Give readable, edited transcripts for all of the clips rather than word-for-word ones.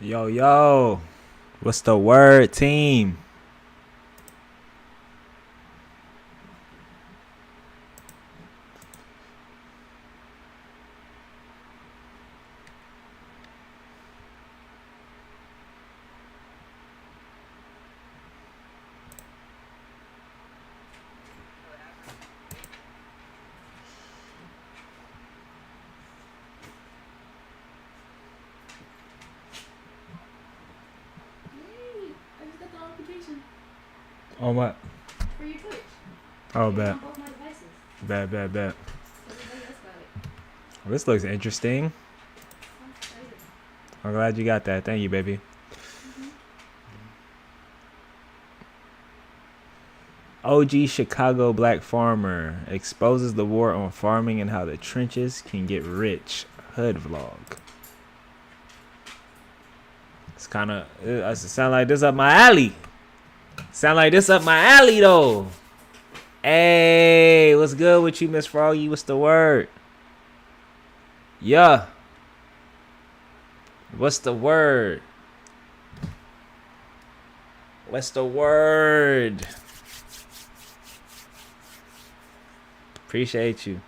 Yo, yo. What's the word, team? Yay! I just got the notification Oh, what? for your Twitch. Oh, It's bet. on both my devices. Bet. Everybody else got it. This looks interesting. I'm excited. I'm glad you got that. Thank you, baby. Mm-hmm. OG Chicago black farmer exposes the war on farming and how the trenches can get rich. Hood vlog. It's kind of, it sound like this up my alley. Sound like this up my alley, though. Hey, what's good with you, Miss Froggy? What's the word? Yeah. What's the word? What's the word? Appreciate you.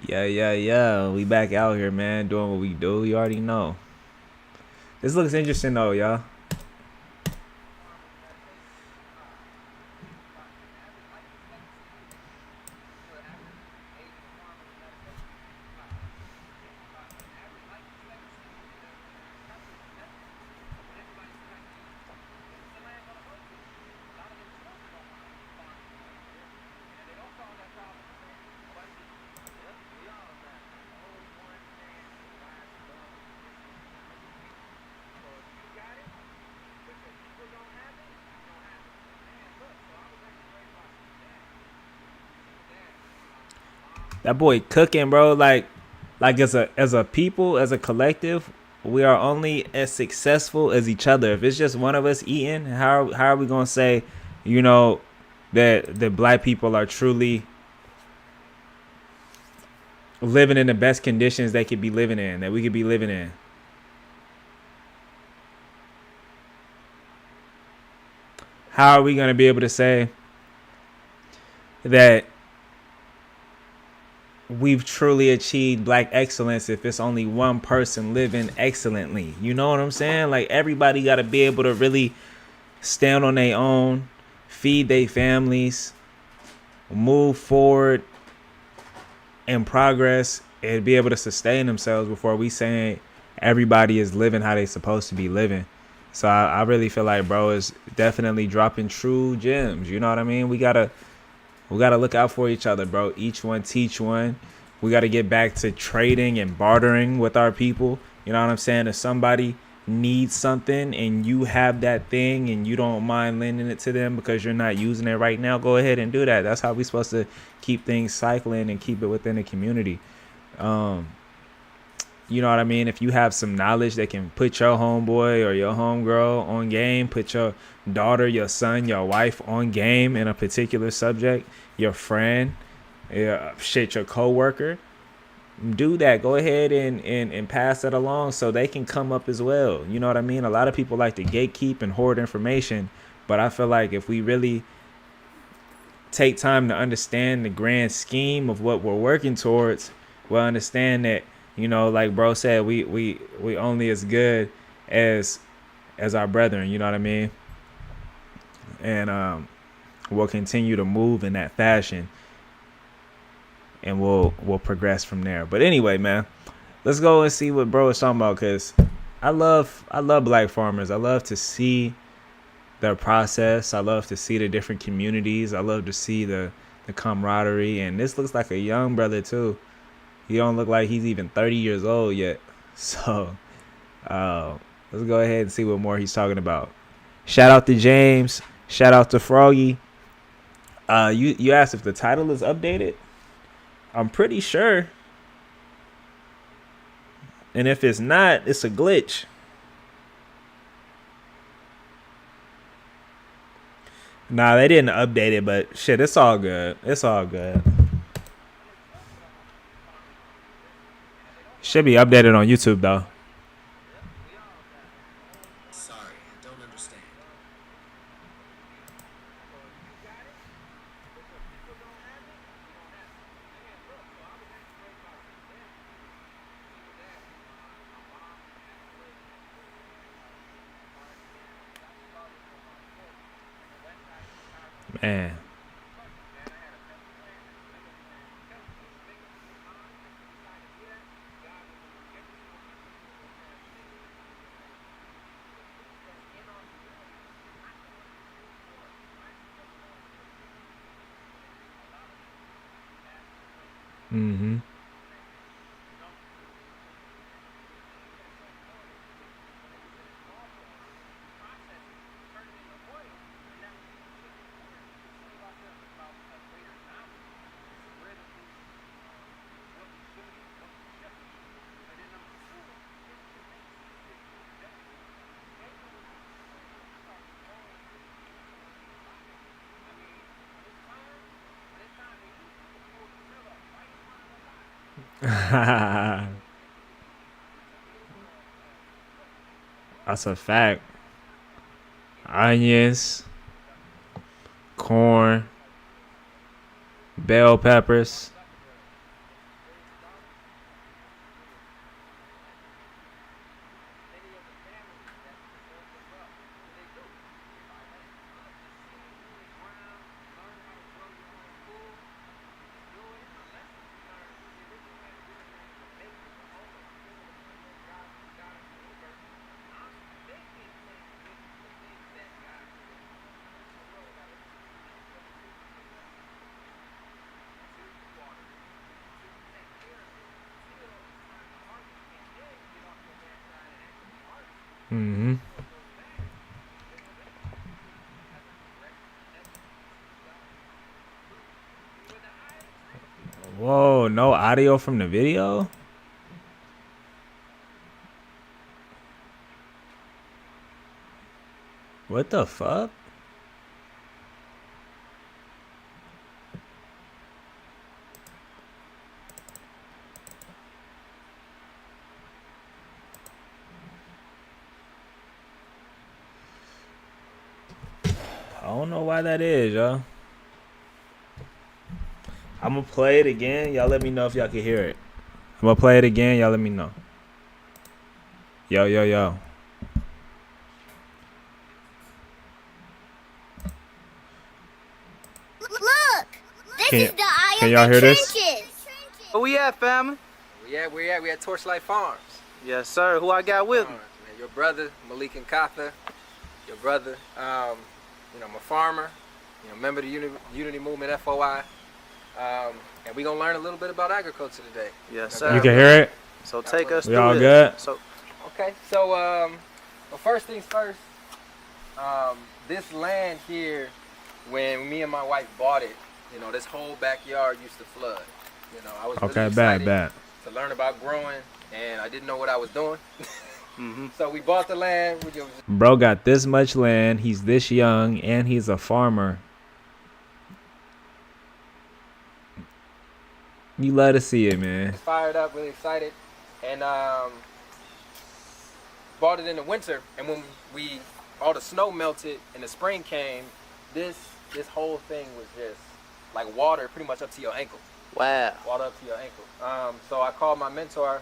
Yeah. We back out here, man, doing what we do. You already know. This looks interesting, though, y'all. That boy cooking, bro. Like as a people, as a collective, we are only as successful as each other. If it's just one of us eating, how are we gonna say, you know, that black people are truly living in the best conditions they could be living in, that we could be living in? How are we gonna be able to say that we've truly achieved black excellence if it's only one person living excellently? You know what I'm saying? Like, everybody got to be able to really stand on their own, feed their families, move forward in progress, and be able to sustain themselves before we saying everybody is living how they supposed to be living. So I really feel like bro is definitely dropping true gems. You know what I mean? We gotta look out for each other, bro. Each one teach one. We gotta get back to trading and bartering with our people. You know what I'm saying? If somebody needs something and you have that thing and you don't mind lending it to them because you're not using it right now, go ahead and do that. That's how we're supposed to keep things cycling and keep it within the community. Um, you know what I mean? If you have some knowledge that can put your homeboy or your homegirl on game, put your daughter, your son, your wife on game in a particular subject, your friend, your coworker, do that. Go ahead and pass that along so they can come up as well. You know what I mean? A lot of people like to gatekeep and hoard information, but I feel like if we really take time to understand the grand scheme of what we're working towards, we'll understand that, like bro said, we only as good as our brethren. You know what I mean? And we'll continue to move in that fashion, and we'll progress from there. But anyway, man, let's go and see what bro is talking about, because I love black farmers. I love to see their process. I love to see the different communities. I love to see the camaraderie. And this looks like a young brother too. He don't look like he's even 30 years old yet. So let's go ahead and see what more he's talking about. Shout out to James. Shout out to Froggy. You asked if the title is updated. I'm pretty sure. And if it's not, it's a glitch. Nah, they didn't update it, but shit, it's all good. It's all good. Should be updated on YouTube though. Sorry, I don't understand. Man. Mm-hmm. That's a fact. Onions, corn, bell peppers. Mm-hmm. Whoa, no audio from the video? What the fuck? I don't know why that is, y'all. I'm gonna play it again. Y'all let me know if y'all can hear it. I'm gonna play it again. Y'all let me know. Yo, yo, yo. Look! This Can- is the eye can of y'all the hear this? trenches. Where we at, family? We at Torchlight Farms. Yes, sir. Who I got with me? Man, your brother, Malik and Katha. Your brother, I'm a farmer, member of the Unity Movement, FOI. And we're going to learn a little bit about agriculture today. Yes, Okay. sir. You can hear it? So take us We through all this. good? So Okay, so well, first things first, this land here, when me and my wife bought it, this whole backyard used to flood. I was Okay, really bad, excited bad. to learn about growing, and I didn't know what I was doing. mhm. So we bought the land. Bro got this much land. He's this young, and he's a farmer. You love to see it, man. Fired up, really excited, and bought it in the winter. And when all the snow melted and the spring came, this whole thing was just like water, pretty much up to your ankle. Wow. Water up to your ankle. So I called my mentor,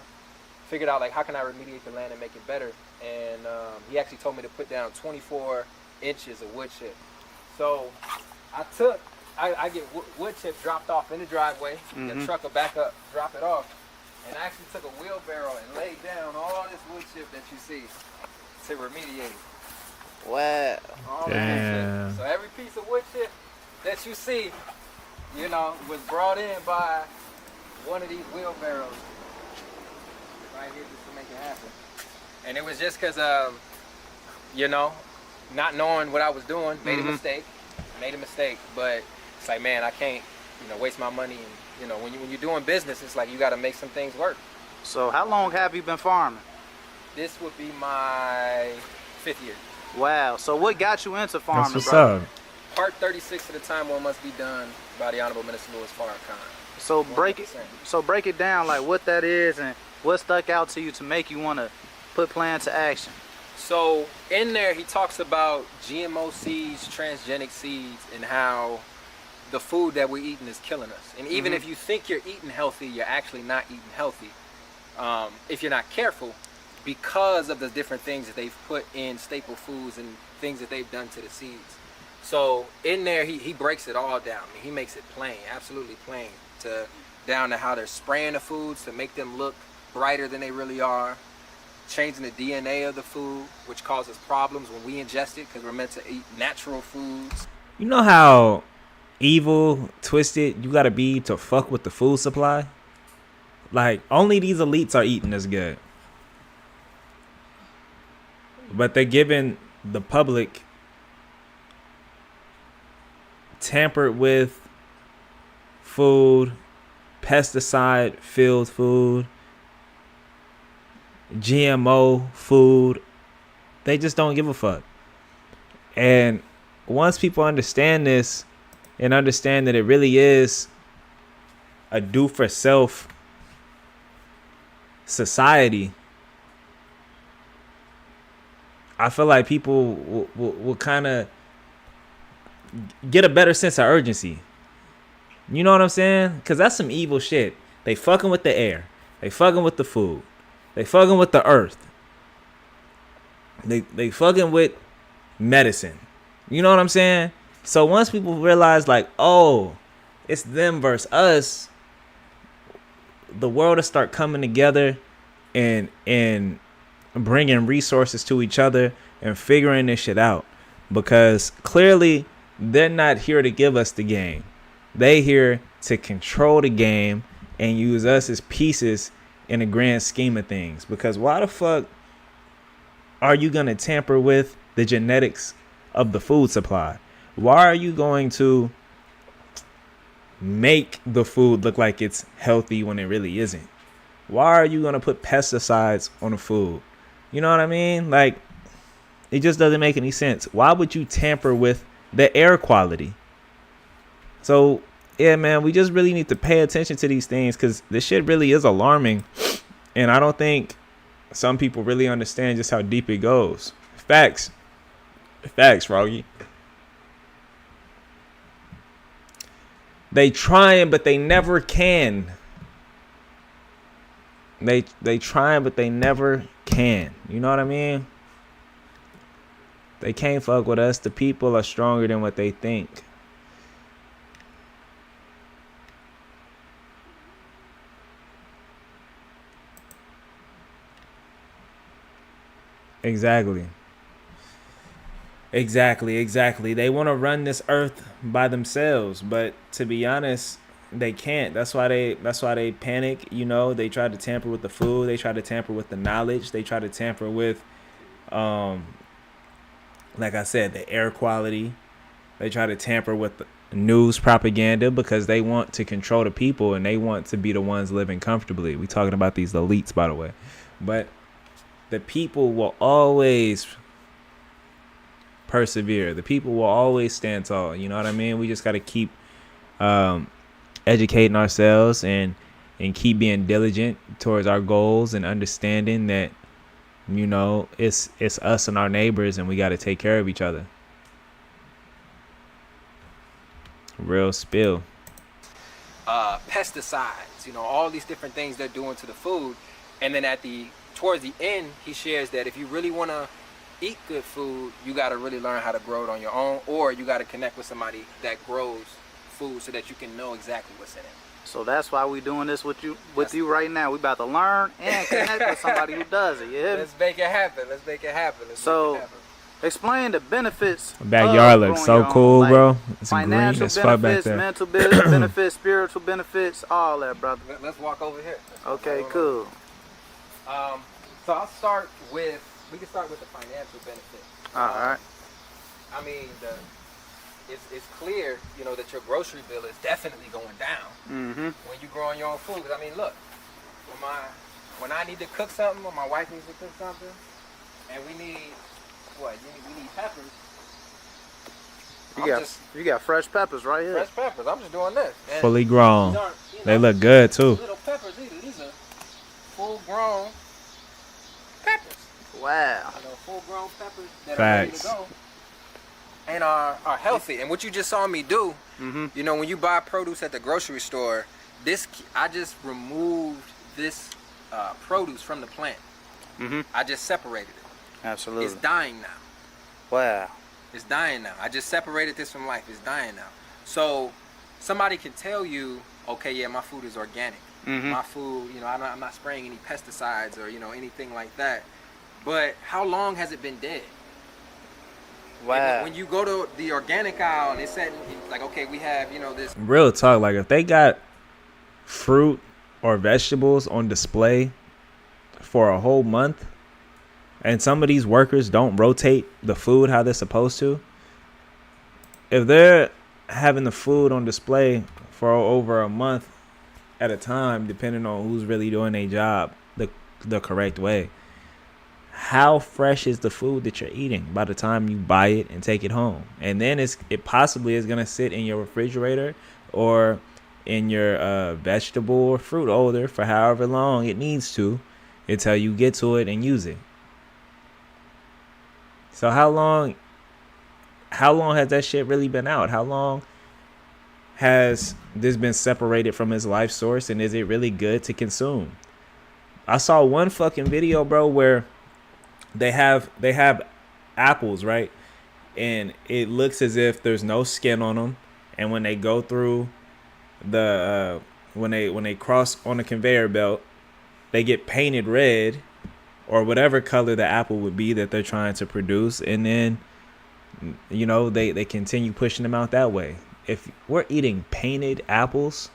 figured out like how can I remediate the land and make it better, and he actually told me to put down 24 inches of wood chip. So I get wood chip dropped off in the driveway. The truck will back up, drop it off. And I actually took a wheelbarrow and laid down all this wood chip that you see to remediate it. Wow. All this wood Damn. chip. So every piece of wood chip that you see, was brought in by one of these wheelbarrows right here just to make it happen. And it was just because, not knowing what I was doing, made a mistake. But it's like, man, I can't, waste my money. And, when you're doing business, it's like you got to make some things work. So how long have you been farming? This would be my 5th year. Wow. So what got you into farming, That's what's brother? up. Part 36 of the time one must be done by the Honorable Minister Louis Farrakhan. So break it. 100%. So break it down, like what that is and what stuck out to you to make you want to put plan to action. So in there, he talks about GMO seeds, transgenic seeds, and how the food that we're eating is killing us. And even if you think you're eating healthy, you're actually not eating healthy. If you're not careful, because of the different things that they've put in staple foods and things that they've done to the seeds. So in there, he breaks it all down. I mean, he makes it plain, absolutely plain, down to how they're spraying the foods to make them look brighter than they really are, changing the DNA of the food, which causes problems when we ingest it because we're meant to eat natural foods. You know how evil, twisted you gotta be to fuck with the food supply? Like, only these elites are eating this good. But they're giving the public tampered with food, pesticide filled food, GMO food. They just don't give a fuck. And once people understand this and understand that it really is a do for self society, I feel like people will kind of get a better sense of urgency. You know what I'm saying? Because that's some evil shit. They fucking with the air. They fucking with the food. They fucking with the earth. They fucking with medicine. You know what I'm saying? So once people realize, like, oh, it's them versus us, the world will start coming together and bringing resources to each other and figuring this shit out. Because clearly they're not here to give us the game. They here to control the game and use us as pieces in the grand scheme of things. Because why the fuck are you going to tamper with the genetics of the food supply? Why are you going to make the food look like it's healthy when it really isn't? Why are you going to put pesticides on the food? You know what I mean? Like, it just doesn't make any sense. Why would you tamper with the air quality? So, yeah, man, we just really need to pay attention to these things because this shit really is alarming. And I don't think some people really understand just how deep it goes. Facts. Facts, Froggy. They trying, but they never can. They trying, but they never can. You know what I mean? They can't fuck with us. The people are stronger than what they think. Exactly. They want to run this earth by themselves, but to be honest, they can't. That's why they panic. You know, they try to tamper with the food. They try to tamper with the knowledge. They try to tamper with, like I said, the air quality. They try to tamper with the news propaganda because they want to control the people and they want to be the ones living comfortably. We talking about these elites, by the way, but the people will always persevere. The people will always stand tall. You know what I mean? We just got to keep educating ourselves and keep being diligent towards our goals and understanding that, you know, it's us and our neighbors and we got to take care of each other. Real spill. Pesticides, you know, all these different things they're doing to the food. And then towards the end, he shares that if you really want to eat good food, you got to really learn how to grow it on your own, or you got to connect with somebody that grows food so that you can know exactly what's in it. So that's why we doing this with you right now. We about to learn and connect with somebody who does it. You hear me? Let's make it happen. So explain the benefits. Backyard looks so cool, like bro. It's green financial as fuck back benefits, there. mental benefits, spiritual benefits, all that, brother. Let's walk over here. Okay, cool. So we can start with the financial benefits. All right. I mean, it's clear, you know, that your grocery bill is definitely going down when you growing your own food. 'Cause I mean, look, when I need to cook something, or my wife needs to cook something, and we need peppers. You got fresh peppers right here. fresh peppers. I'm just doing this. And Fully grown. these aren't, They look good too. little peppers either. These are full grown peppers. Wow. You know, full grown peppers that Facts. are ready to go and are healthy. And what you just saw me do, you know, when you buy produce at the grocery store, I just removed this produce from the plant. I just separated it. Absolutely. It's dying now. Wow. It's dying now. I just separated this from life. It's dying now. So somebody can tell you, okay, yeah, my food is organic. My food, you know, I'm not spraying any pesticides or, you know, anything like that. But how long has it been dead? Wow. When you go to the organic aisle and it said, like, okay, we have, you know, this. Real talk, like if they got fruit or vegetables on display for a whole month and some of these workers don't rotate the food how they're supposed to, if they're having the food on display for over a month at a time, depending on who's really doing their job the correct way, how fresh is the food that you're eating by the time you buy it and take it home? And then it possibly is going to sit in your refrigerator or in your vegetable or fruit holder for however long it needs to until you get to it and use it. So how long has that shit really been out? How long has this been separated from its life source, and is it really good to consume? I saw one fucking video, bro, where they have apples, right? And it looks as if there's no skin on them, and when they go through the when they cross on the conveyor belt, they get painted red or whatever color the apple would be that they're trying to produce, and then, you know, they continue pushing them out that way. If we're eating painted apples,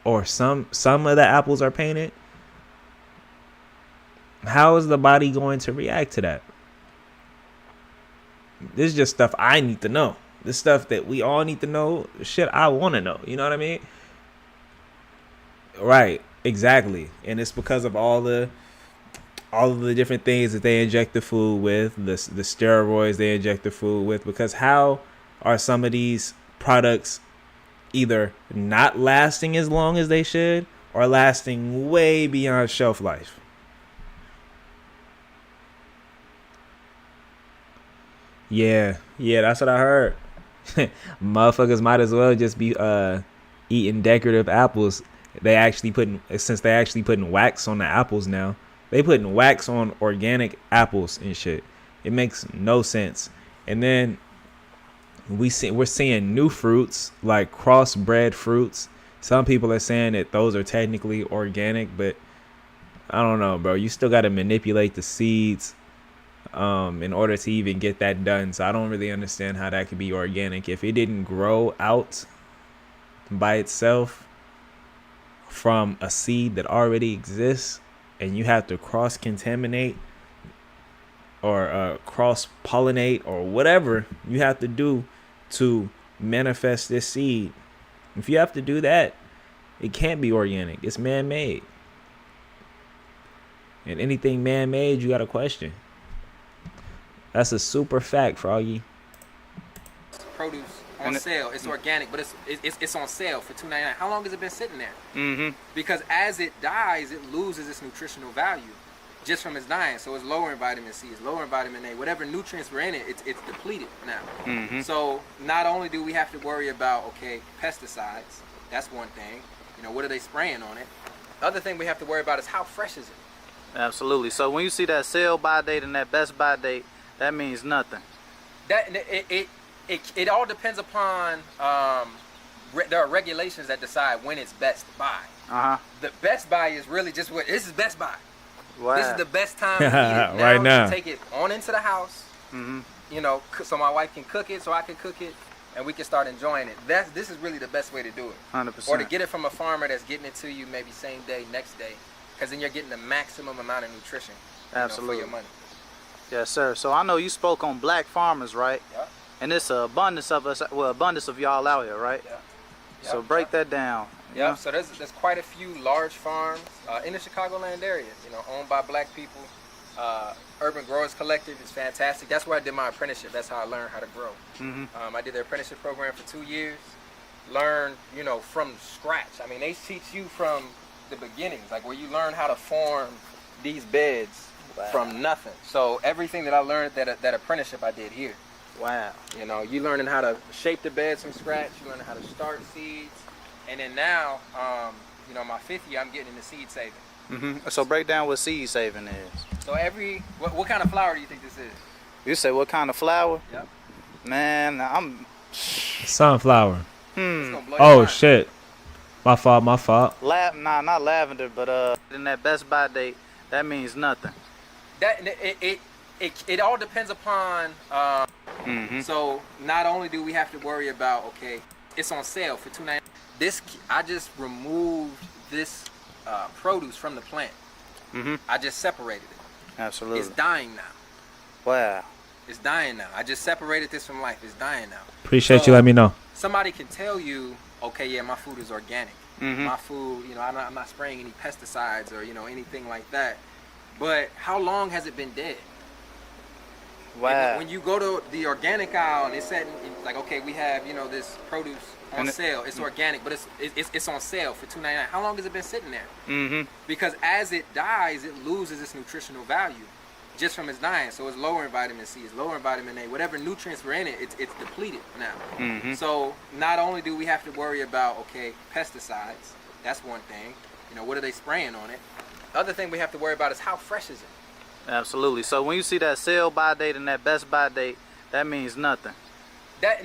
or some of the apples are painted, how is the body going to react to that? This is just stuff I need to know. This stuff that we all need to know. Shit I want to know. You know what I mean? Right. Exactly. And it's because of all of the different things that they inject the food with, the steroids they inject the food with. Because how are some of these products either not lasting as long as they should or lasting way beyond shelf life? Yeah, that's what I heard. Motherfuckers might as well just be eating decorative apples. Since they actually putting wax on the apples now. They putting wax on organic apples and shit. It makes no sense. And then we're seeing new fruits, like crossbred fruits. Some people are saying that those are technically organic, but I don't know, bro. You still got to manipulate the seeds in order to even get that done. So I don't really understand how that could be organic if it didn't grow out by itself from a seed that already exists, and you have to cross-contaminate or cross-pollinate or whatever you have to do to manifest this seed. If you have to do that, it can't be organic. It's man-made. And anything man-made, you got to question. That's a super fact, Froggy. Produce on sale. It's organic, but it's on sale for $2.99. How long has it been sitting there? Because as it dies, it loses its nutritional value just from its dying. So it's lowering vitamin C, it's lowering vitamin A, whatever nutrients were in it, it's depleted now. So not only do we have to worry about, okay, pesticides, that's one thing. You know, what are they spraying on it? The other thing we have to worry about is how fresh is it? Absolutely. So when you see that sell by date and that best by date, that means nothing. It all depends upon there are regulations that decide when it's best buy. The best buy is really just this is best buy. Wow. This is the best time to eat it Right now. To take it on into the house. You know, so my wife can cook it, so I can cook it, and we can start enjoying it. This is really the best way to do it. 100%. Or to get it from a farmer that's getting it to you maybe same day, next day, because then you're getting the maximum amount of nutrition. Absolutely. For your money. Yes, sir. So I know you spoke on black farmers, right? Yeah. And it's an abundance of us, abundance of y'all out here, right? Yeah. So break that down. Yeah, so there's quite a few large farms in the Chicagoland area, you know, owned by black people. Urban Growers Collective is fantastic. That's where I did my apprenticeship. That's how I learned how to grow. Mm-hmm. I did the apprenticeship program for 2 years. Learned, from scratch. I mean, they teach you from the beginnings, like where you learn how to form these beds from nothing. So everything that I learned that apprenticeship I did here. Wow. You learning how to shape the beds from scratch. You learning how to start seeds, and then now, my 5th year, I'm getting into seed saving. Mm-hmm. So break down what seed saving is. So what kind of flower do you think this is? You say what kind of flower? Yep. Man, I'm. Sunflower. It's gonna blow your Oh mind. shit. My fault. Not lavender, but in that Best Buy date, that means nothing. That it all depends upon. Mm-hmm. So not only do we have to worry about it's on sale for $2.99. I just removed this produce from the plant. Mm-hmm. I just separated it. Absolutely. It's dying now. Wow. It's dying now. I just separated this from life. It's dying now. Appreciate you letting me know. Somebody can tell you, okay, yeah, my food is organic. Mm-hmm. My food, I'm not spraying any pesticides or anything like that. But how long has it been dead? Wow. When you go to the organic aisle and it's said like, okay, we have this produce on sale. It's organic, but it's on sale for $2.99. How long has it been sitting there? Mm-hmm. Because as it dies, it loses its nutritional value just from its dying. So it's lowering vitamin C, it's lowering vitamin A, whatever nutrients were in it, it's depleted now. Mm-hmm. So not only do we have to worry about pesticides, that's one thing. What are they spraying on it? Other thing we have to worry about is how fresh is it. Absolutely. So when you see that sell by date and that Best Buy date, that means nothing. That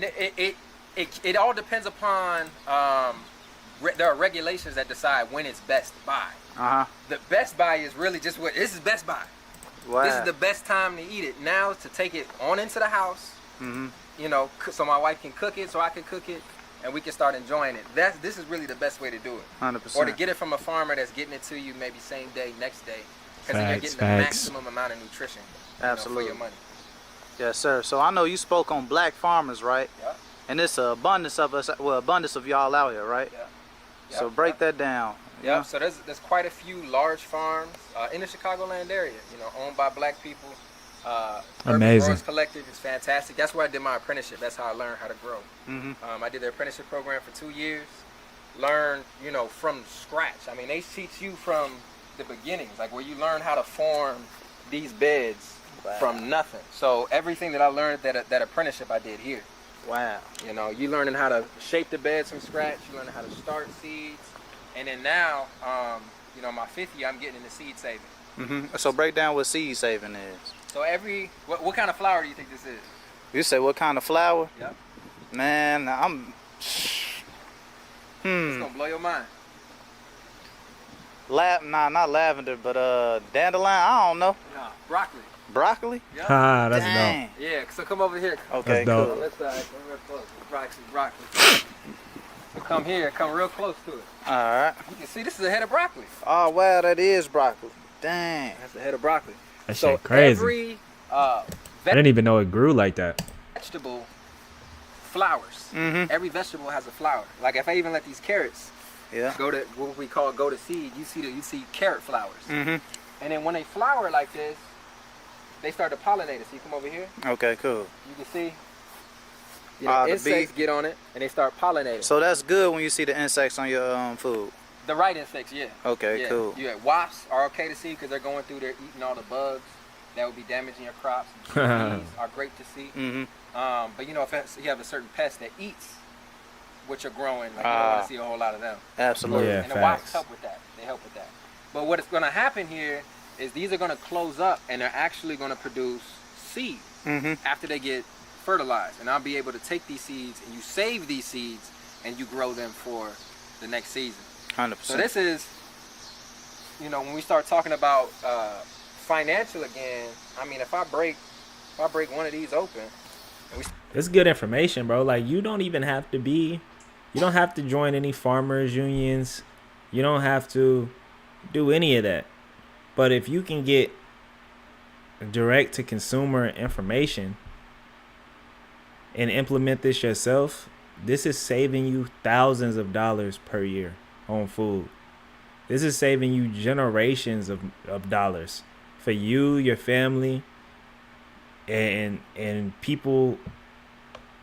it all depends upon there are regulations that decide when it's best to buy. Uh-huh. The best buy is really just this is best buy. Wow. This is the best time to eat it. Now to take it on into the house, Mm-hmm. So my wife can cook it, so I can cook it, and we can start enjoying it. This is really the best way to do it. 100%. Or to get it from a farmer that's getting it to you maybe same day, next day, because then you're getting the maximum amount of nutrition Absolutely. for your money. Yes, sir. So I know you spoke on black farmers, right? Yeah. And it's an abundance of us, abundance of y'all out here, right? Yeah. So break that down. Yeah, so there's quite a few large farms in the Chicagoland area, owned by black people. Urban Amazing. Growers Collective is fantastic. That's where I did my apprenticeship. That's how I learned how to grow. Mm-hmm. I did the apprenticeship program for 2 years. Learned, from scratch. I mean, they teach you from the beginnings, like where you learn how to form these beds from nothing. So everything that I learned that apprenticeship I did here. Wow. You learning how to shape the beds from scratch. You learning how to start seeds. And then now, my 5th year, I'm getting into seed saving. Mm-hmm. So break down what seed saving is. So what kind of flower do you think this is? You say what kind of flower? Yep. Man, I'm. It's gonna blow your mind. Not lavender, but dandelion. I don't know. Nah, broccoli. Broccoli? Yep. Ah, that's Dang. Yeah, so come over here. Okay, That's dope. cool. Let's come real close. Broccoli. So come here, come real close to it. All right. You can see this is a head of broccoli. Oh wow, that is broccoli. Dang. That's the head of broccoli. That So shit crazy. every I didn't even know it grew like that. vegetable flowers. Mm-hmm. Every vegetable has a flower. Like if I even let these carrots Yeah. go to what we call go to seed, you see carrot flowers. Mm-hmm. And then when they flower like this, they start to pollinate it. So you come over here, Okay, cool. you can see The insects bee. get on it and they start pollinating. So that's good when you see the insects on your food. The right insects, yeah. Okay, Yeah. cool. Yeah, wasps are okay to see because they're going through there eating all the bugs that would be damaging your crops. Bees are great to see. Mm-hmm. But if you have a certain pest that eats what you're growing, like you don't want to see a whole lot of them. Absolutely. Yeah. And the wasps facts. help with that. They help with that. But what is going to happen here is these are going to close up and they're actually going to produce seed Mm-hmm. after they get fertilized. And I'll be able to take these seeds and you save these seeds and you grow them for the next season. 100%. So this is, when we start talking about financial again, I mean, if I break one of these open, and It's good information, bro. Like you don't have to join any farmers unions. You don't have to do any of that. But if you can get direct to consumer information and implement this yourself, this is saving you thousands of dollars per year on food. This is saving you generations of dollars for you, your family, and people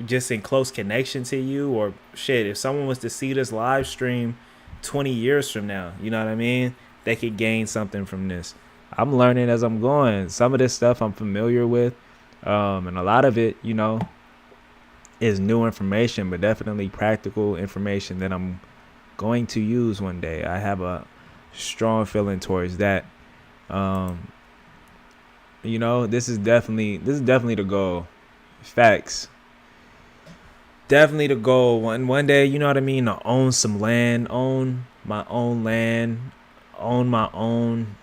just in close connection to you, or shit, if someone was to see this live stream 20 years from now, you know what I mean? They could gain something from this. I'm learning as I'm going. Some of this stuff I'm familiar with, and a lot of it, you know, is new information, but definitely practical information that I'm going to use one day. I have a strong feeling towards that. You know, this is definitely the goal. Facts. Definitely the goal. One day, you know what I mean, to own some land, own my own land, own my own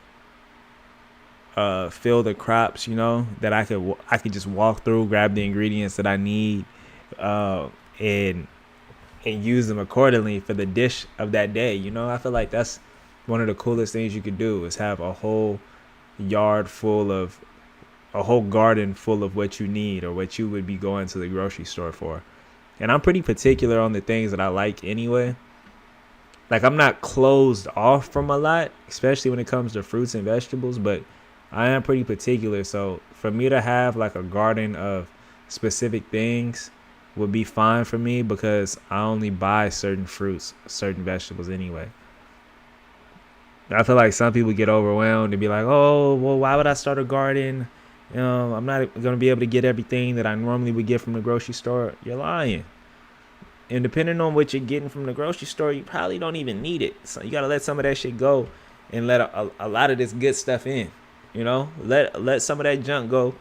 field of crops, you know, that I could just walk through, grab the ingredients that I need, and use them accordingly for the dish of that day. You know, I feel like that's one of the coolest things you could do, is have a whole garden full of what you need, or what you would be going to the grocery store for. And I'm pretty particular on the things that I like anyway. Like, I'm not closed off from a lot, especially when it comes to fruits and vegetables, but I am pretty particular. So for me to have like a garden of specific things would be fine for me, because I only buy certain fruits, certain vegetables anyway. I feel like some people get overwhelmed and be like, oh, well, why would I start a garden? You know, I'm not going to be able to get everything that I normally would get from the grocery store. You're lying. And depending on what you're getting from the grocery store, you probably don't even need it. So you got to let some of that shit go and let a lot of this good stuff in. You know, let some of that junk go,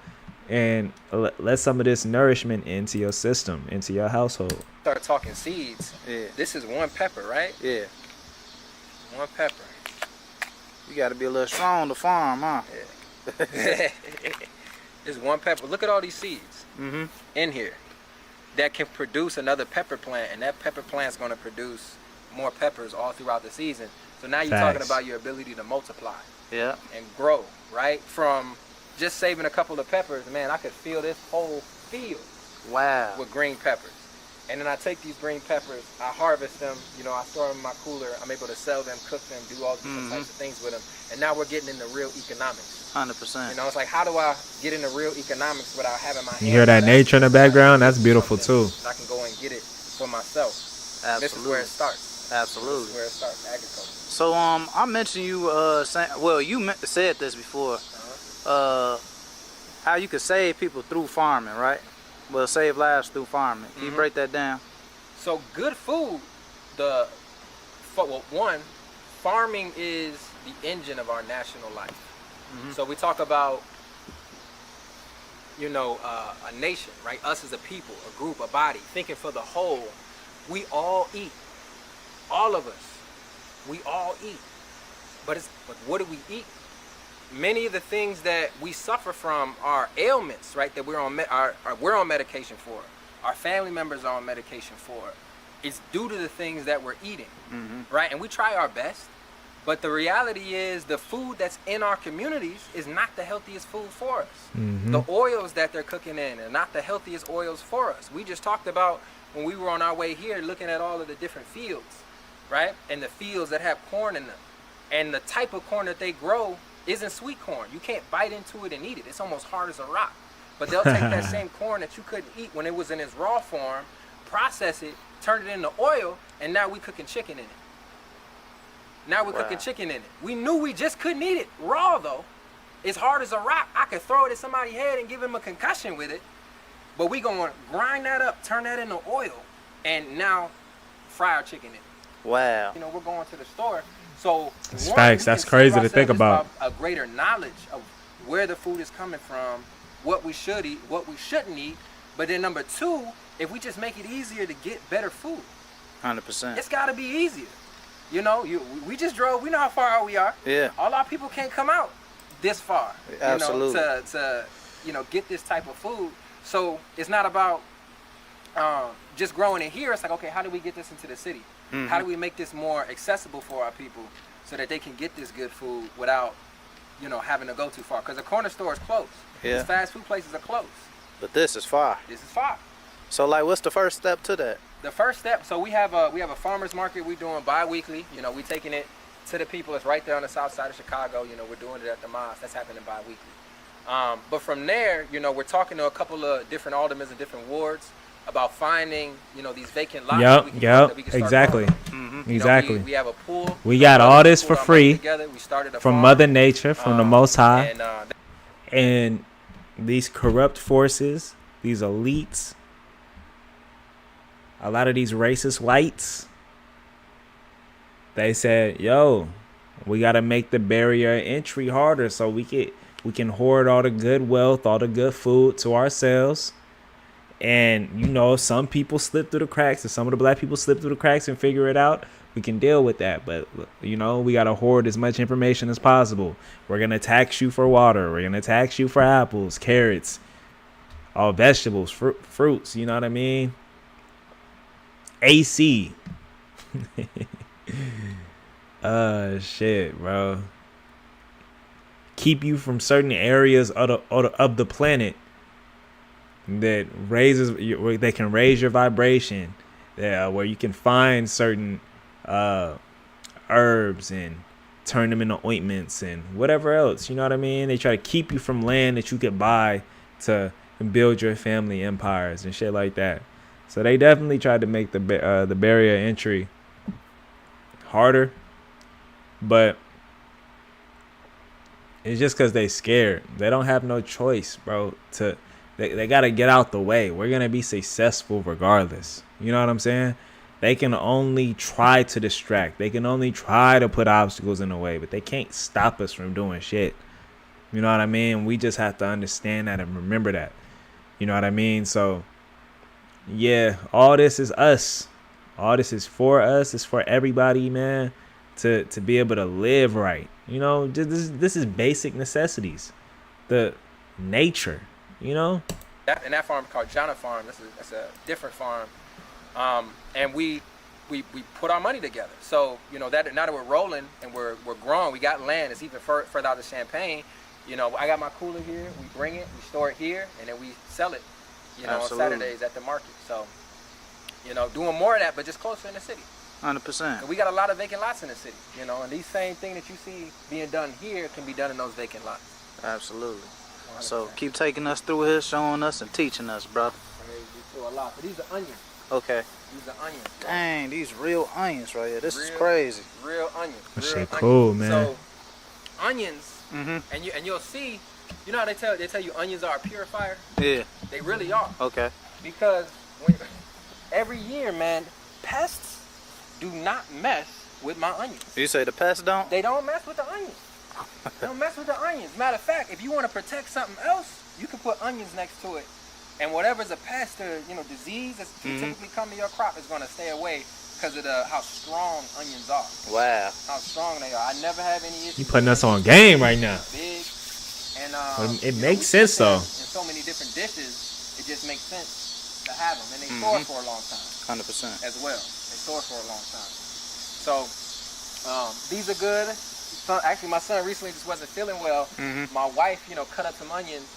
and let some of this nourishment into your system, into your household. Start talking seeds. Yeah. This is one pepper, right? Yeah. One pepper. You got to be a little strong to farm, huh? Yeah. It's one pepper. Look at all these seeds in here that can produce another pepper plant, and that pepper plant's going to produce more peppers all throughout the season. So now you're talking about your ability to multiply, Yeah. and grow, right? From just saving a couple of peppers, man, I could fill this whole field Wow. with green peppers. And then I take these green peppers, I harvest them, you know, I store them in my cooler, I'm able to sell them, cook them, do all different types of things with them. And now we're getting into real economics. 100%. You know, it's like, how do I get into real economics without having my hands? You hear that nature in the background? That's beautiful too. I can go and get it for myself. Absolutely. This is where it starts. Absolutely. This is where it starts, agriculture. So I mentioned you said this before. How you could save people through farming, right? Well, save lives through farming. Can you break that down? So good food, farming is the engine of our national life. So we talk about, you know, a nation, right? Us as a people, a group, a body, thinking for the whole. We all eat. All of us. We all eat. But what do we eat? Many of the things that we suffer from are ailments, right? That we're on medication for. Our family members are on medication for. It's due to the things that we're eating, right? And we try our best, but the reality is the food that's in our communities is not the healthiest food for us. The oils that they're cooking in are not the healthiest oils for us. We just talked about when we were on our way here looking at all of the different fields, right? And the fields that have corn in them. And the type of corn that they grow isn't sweet corn. You can't bite into it and eat it. It's almost hard as a rock. But they'll take that same corn that you couldn't eat when it was in its raw form, process it, turn it into oil, and now we cooking chicken in it. Now we're cooking chicken in it. We knew we just couldn't eat it raw though. It's hard as a rock. I could throw it at somebody's head and give him a concussion with it. But we gonna grind that up, turn that into oil, and now fry our chicken in it. Wow. You know, we're going to the store. So That's facts. That's crazy to think about. A greater knowledge of where the food is coming from, what we should eat, what we shouldn't eat. But then number two, if we just make it easier to get better food, 100%. it's got to be easier. You know, we just drove. We know how far out we are. Yeah. All our people can't come out this far. Absolutely. You know, to get this type of food. So it's not about just growing it here. It's like, okay, how do we get this into the city? How do we make this more accessible for our people so that they can get this good food without, you know, having to go too far? Because the corner store is closed. Yeah. These fast food places are closed. But this is far. This is far. So, like, what's the first step to that? The first step, so we have a farmer's market we're doing bi-weekly. You know, we taking it to the people, it's right there on the south side of Chicago. You know, we're doing it at the mosque. That's happening bi-weekly. But from there, you know, we're talking to a couple of different aldermen in different wards about finding, you know, these vacant lots. that we can start Exactly. growing. You know, Exactly. we have a pool. We got all this for free We started a from farm, Mother Nature, from the Most High. And, And these corrupt forces, these elites, a lot of these racist whites, they said, yo, we got to make the barrier of entry harder so we can hoard all the good wealth, all the good food to ourselves. And, you know, some people slip through the cracks, and some of the black people slip through the cracks and figure it out. We can deal with that. But, you know, we got to hoard as much information as possible. We're going to tax you for water. We're going to tax you for apples, carrots, all vegetables, fruits. You know what I mean? AC. Shit, bro. Keep you from certain areas of the planet that they can raise your vibration, where you can find certain herbs and turn them into ointments and whatever else. You know what I mean? They try to keep you from land that you could buy to build your family empires and shit like that. So they definitely tried to make the barrier entry harder, but it's just because they scared. They don't have no choice, bro. They got to get out the way. We're going to be successful regardless. You know what I'm saying? They can only try to distract. They can only try to put obstacles in the way, but they can't stop us from doing shit. You know what I mean? We just have to understand that and remember that. You know what I mean? So, yeah, all this is us. All this is for us. It's for everybody, man, to be able to live right. You know, this is basic necessities. The nature, you know? And that farm called Jana Farm, that's a different farm. And we put our money together. So, you know, that now that we're rolling and we're growing, we got land. It's even further out of Champaign. You know, I got my cooler here. We bring it, we store it here, and then we sell it, you know, Absolutely. on Saturdays at the market. So, you know, doing more of that, but just closer in the city. 100%. And we got a lot of vacant lots in the city, you know, and these same thing that you see being done here can be done in those vacant lots. Absolutely. 100%. So keep taking us through here, showing us and teaching us, brother. I mean, you do a lot. But these are onions. Okay. These are onions. Dang, these real onions right here. This is Real- crazy. Real onions. That real shit onions. cool, man. So, onions, Mm-hmm. and you'll see, you know how they tell you onions are a purifier? Yeah. They really are. Okay. Because every year, man, pests do not mess with my onions. You say the pests don't? They don't mess with the onions. They don't mess with the onions. Matter of fact, if you want to protect something else, you can put onions next to it. And whatever's a pest or, you know, disease that's typically come to your crop is going to stay away because of how strong onions are. Wow. How strong they are. I never have any issues. You putting us on game right now. Big. And But it you know, makes we sense, put them though. In so many different dishes, it just makes sense to have them. And they store for a long time 100%. as well. They store for a long time. So these are good. So, actually, my son recently just wasn't feeling well. Mm-hmm. My wife, you know, cut up some onions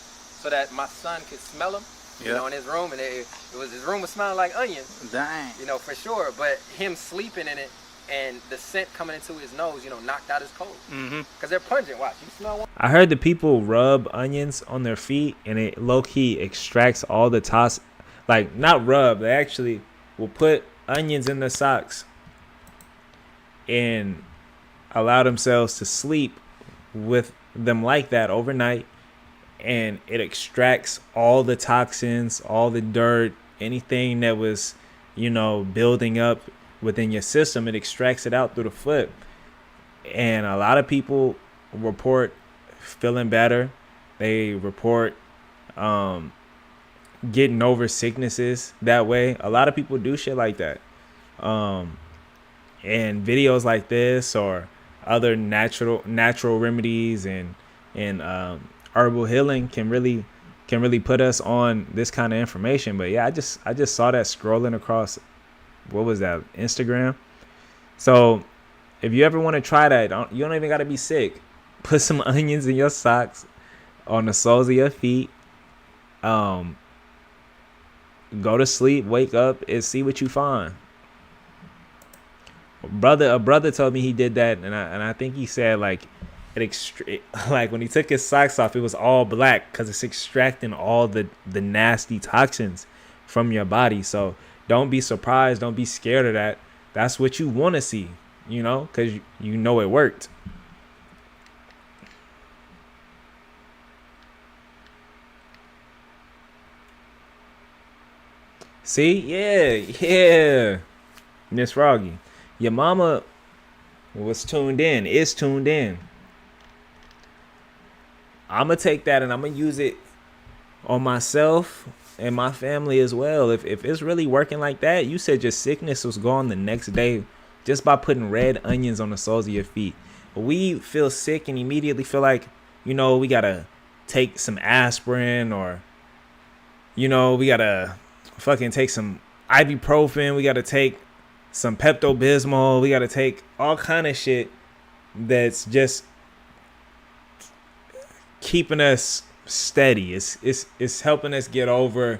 so that my son could smell them. You Yeah. know, in his room, and his room was smelling like onions. Dang. You know, for sure. But him sleeping in it and the scent coming into his nose, you know, knocked out his cold. Mm-hmm. Because they're pungent. Watch, you smell one. I heard the people rub onions on their feet and it low-key extracts all the like, not rub, they actually will put onions in their socks and allow themselves to sleep with them like that overnight, and it extracts all the toxins, all the dirt, anything that was, you know, building up within your system. It extracts it out through the foot. And a lot of people report feeling better. They report getting over sicknesses that way. A lot of people do shit like that. And videos like this or other natural remedies and herbal healing can really put us on this kind of information. But yeah, I just saw that scrolling across, what was that, Instagram? So if you ever want to try that, you don't even got to be sick. Put some onions in your socks, on the soles of your feet. Go to sleep, wake up, and see what you find. A brother told me he did that, and I think he said like like when he took his socks off, it was all black because it's extracting all the nasty toxins from your body. So don't be surprised, don't be scared of that. That's what you want to see, you know, because you know it worked. See, yeah, Miss Froggy, your mama was tuned in, is tuned in. I'm gonna take that and I'm gonna use it on myself and my family as well. If it's really working like that, you said your sickness was gone the next day just by putting red onions on the soles of your feet. We feel sick and immediately feel like, you know, we gotta take some aspirin, or, you know, we gotta fucking take some ibuprofen, we gotta take some Pepto-Bismol, we gotta take all kind of shit that's just keeping us steady. It's helping us get over.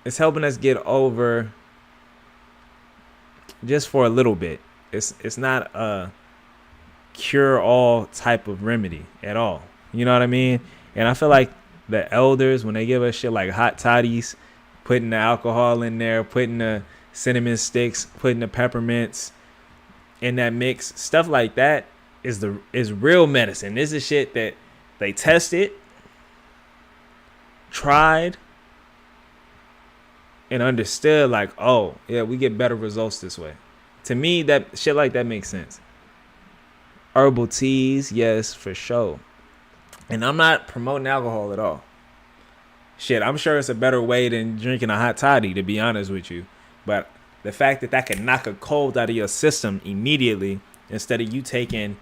It's helping us get over just for a little bit. It's not a cure-all type of remedy at all. You know what I mean? And I feel like the elders, when they give us shit like hot toddies, putting the alcohol in there, putting the cinnamon sticks, putting the peppermints in that mix, stuff like that is real medicine. This is shit that they tested, tried, and understood, like, oh yeah, we get better results this way. To me, that shit like that makes sense. Herbal teas, yes, for sure. And I'm not promoting alcohol at all. Shit, I'm sure it's a better way than drinking a hot toddy, to be honest with you. But the fact that can knock a cold out of your system immediately, instead of you taking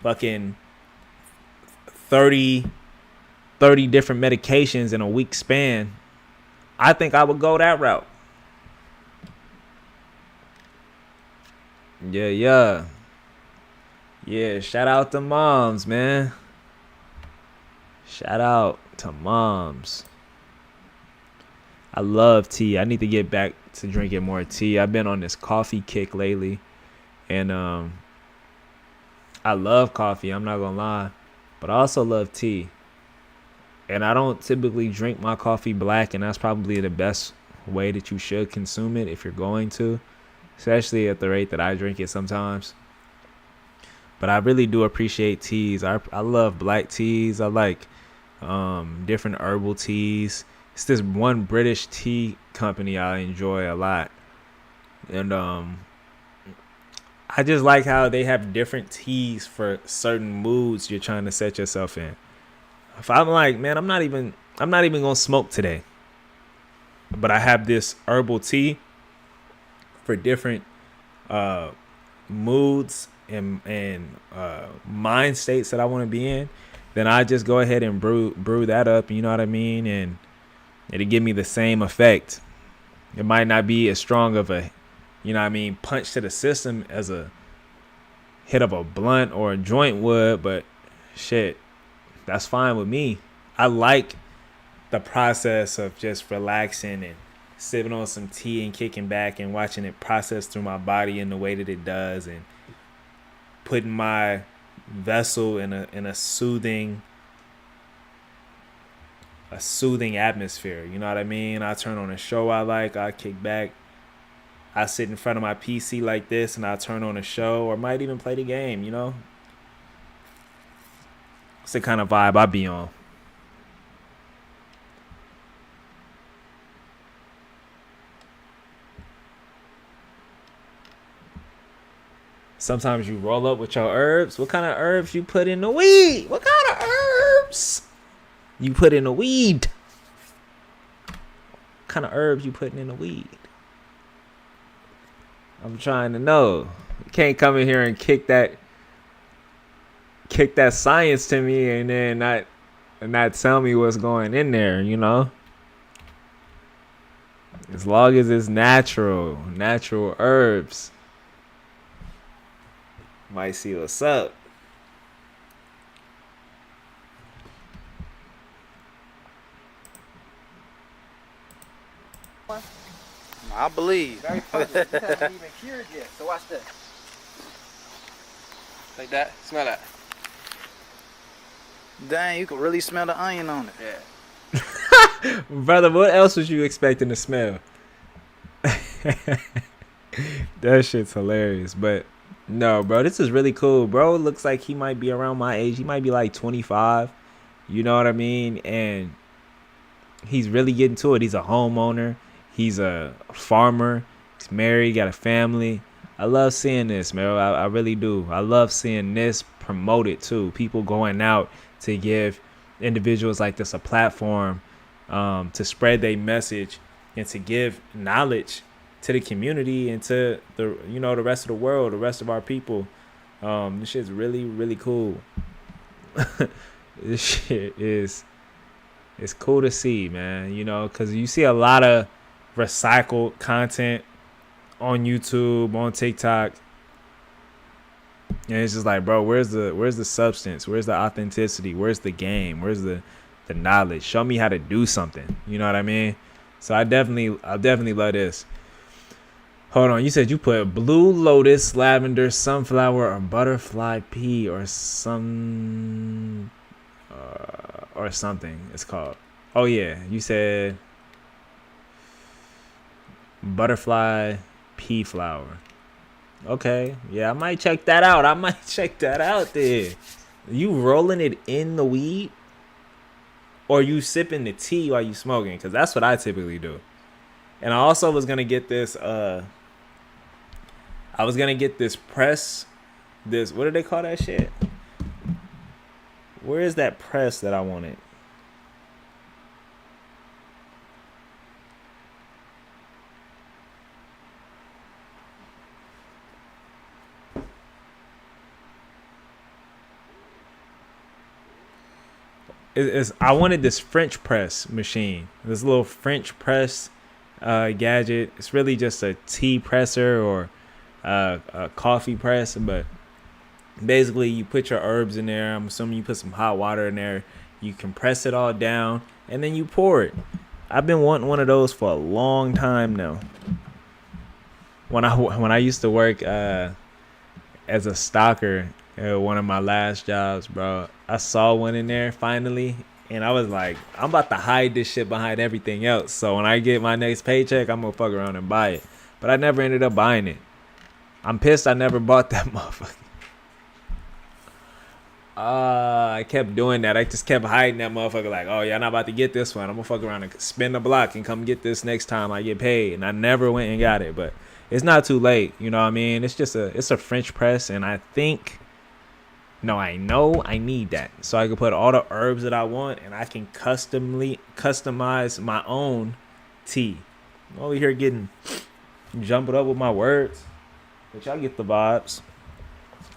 fucking 30 different medications in a week span, I think I would go that route. Yeah. Shout out to moms, man. Shout out to moms. I love tea. I need to get back to drinking more tea. I've been on this coffee kick lately, and I love coffee, I'm not gonna lie, but I also love tea. And I don't typically drink my coffee black, and that's probably the best way that you should consume it if you're going to, especially at the rate that I drink it sometimes. But I really do appreciate teas. I love black teas. I like different herbal teas. It's this one British tea company I enjoy a lot. And I just like how they have different teas for certain moods you're trying to set yourself in. If I'm like, man, I'm not even gonna smoke today, but I have this herbal tea for different moods and mind states that I want to be in, then I just go ahead and brew that up. You know what I mean? And it'll give me the same effect. It might not be as strong of a, you know what I mean, punch to the system as a hit of a blunt or a joint would, but shit, that's fine with me. I like the process of just relaxing and sipping on some tea and kicking back and watching it process through my body in the way that it does, and putting my vessel in a soothing atmosphere. You know what I mean? I turn on a show I like, I kick back, I sit in front of my PC like this, and I turn on a show, or might even play the game, you know? It's the kind of vibe I be on. Sometimes you roll up with your herbs. What kind of herbs you put in the weed? What kind of herbs you put in the weed? What kind of herbs you putting in the weed? I'm trying to know. You can't come in here and kick that science to me and then not tell me what's going in there, you know? As long as it's natural herbs. Might see what's up. I believe. Very pungent. This hasn't even cured yet. So watch this. Like that. Smell that. Dang, you can really smell the onion on it. Yeah. Brother, what else was you expecting to smell? That shit's hilarious. But no, bro, this is really cool. Bro looks like he might be around my age. He might be like 25. You know what I mean? And he's really getting to it. He's a homeowner. He's a farmer. He's married, got a family. I love seeing this, man. I really do. I love seeing this promoted too. People going out to give individuals like this a platform to spread their message and to give knowledge to the community and to the the rest of the world, the rest of our people. This shit's really, really cool. This shit is it's cool to see, man. Because you see a lot of recycled content on YouTube, on TikTok, and it's just like, bro, where's the substance? Where's the authenticity? Where's the game? Where's the knowledge? Show me how to do something. You know what I mean? So I definitely love this. Hold on, you said you put blue lotus, lavender, sunflower, or butterfly pea, or something. It's called. Oh yeah, you said butterfly pea flower. Okay, yeah, I might check that out. There. You rolling it in the weed, or you sipping the tea while you smoking? Because that's what I typically do. And I also was gonna get this. I was gonna get this press. This, what do they call that shit? Where is that press that I wanted? I wanted this French press machine. This little French press gadget. It's really just a tea presser or a coffee press, but basically you put your herbs in there. I'm assuming you put some hot water in there. You compress it all down and then you pour it. I've been wanting one of those for a long time now. When I used to work as a stalker at one of my last jobs, bro, I saw one in there finally, and I was like, I'm about to hide this shit behind everything else. So when I get my next paycheck, I'm gonna fuck around and buy it. But I never ended up buying it. I'm pissed I never bought that motherfucker. I kept doing that. I just kept hiding that motherfucker like, oh yeah, I'm not about to get this one. I'm gonna fuck around and spin the block and come get this next time I get paid. And I never went and got it, but it's not too late. You know what I mean? It's a French press, and I know I need that. So I can put all the herbs that I want, and I can customize my own tea. I'm over here jumping up with my words, but y'all get the vibes.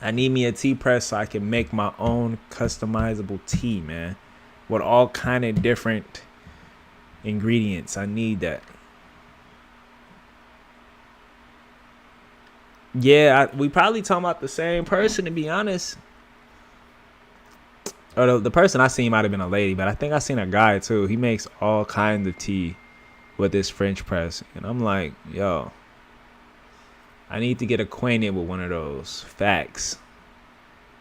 I need me a tea press so I can make my own customizable tea, man, with all kind of different ingredients. I need that. Yeah, we probably talking about the same person, to be honest. Or the person I seen might have been a lady, but I think I seen a guy too. He makes all kinds of tea with this French press, and I'm like, yo, I need to get acquainted with one of those. Facts.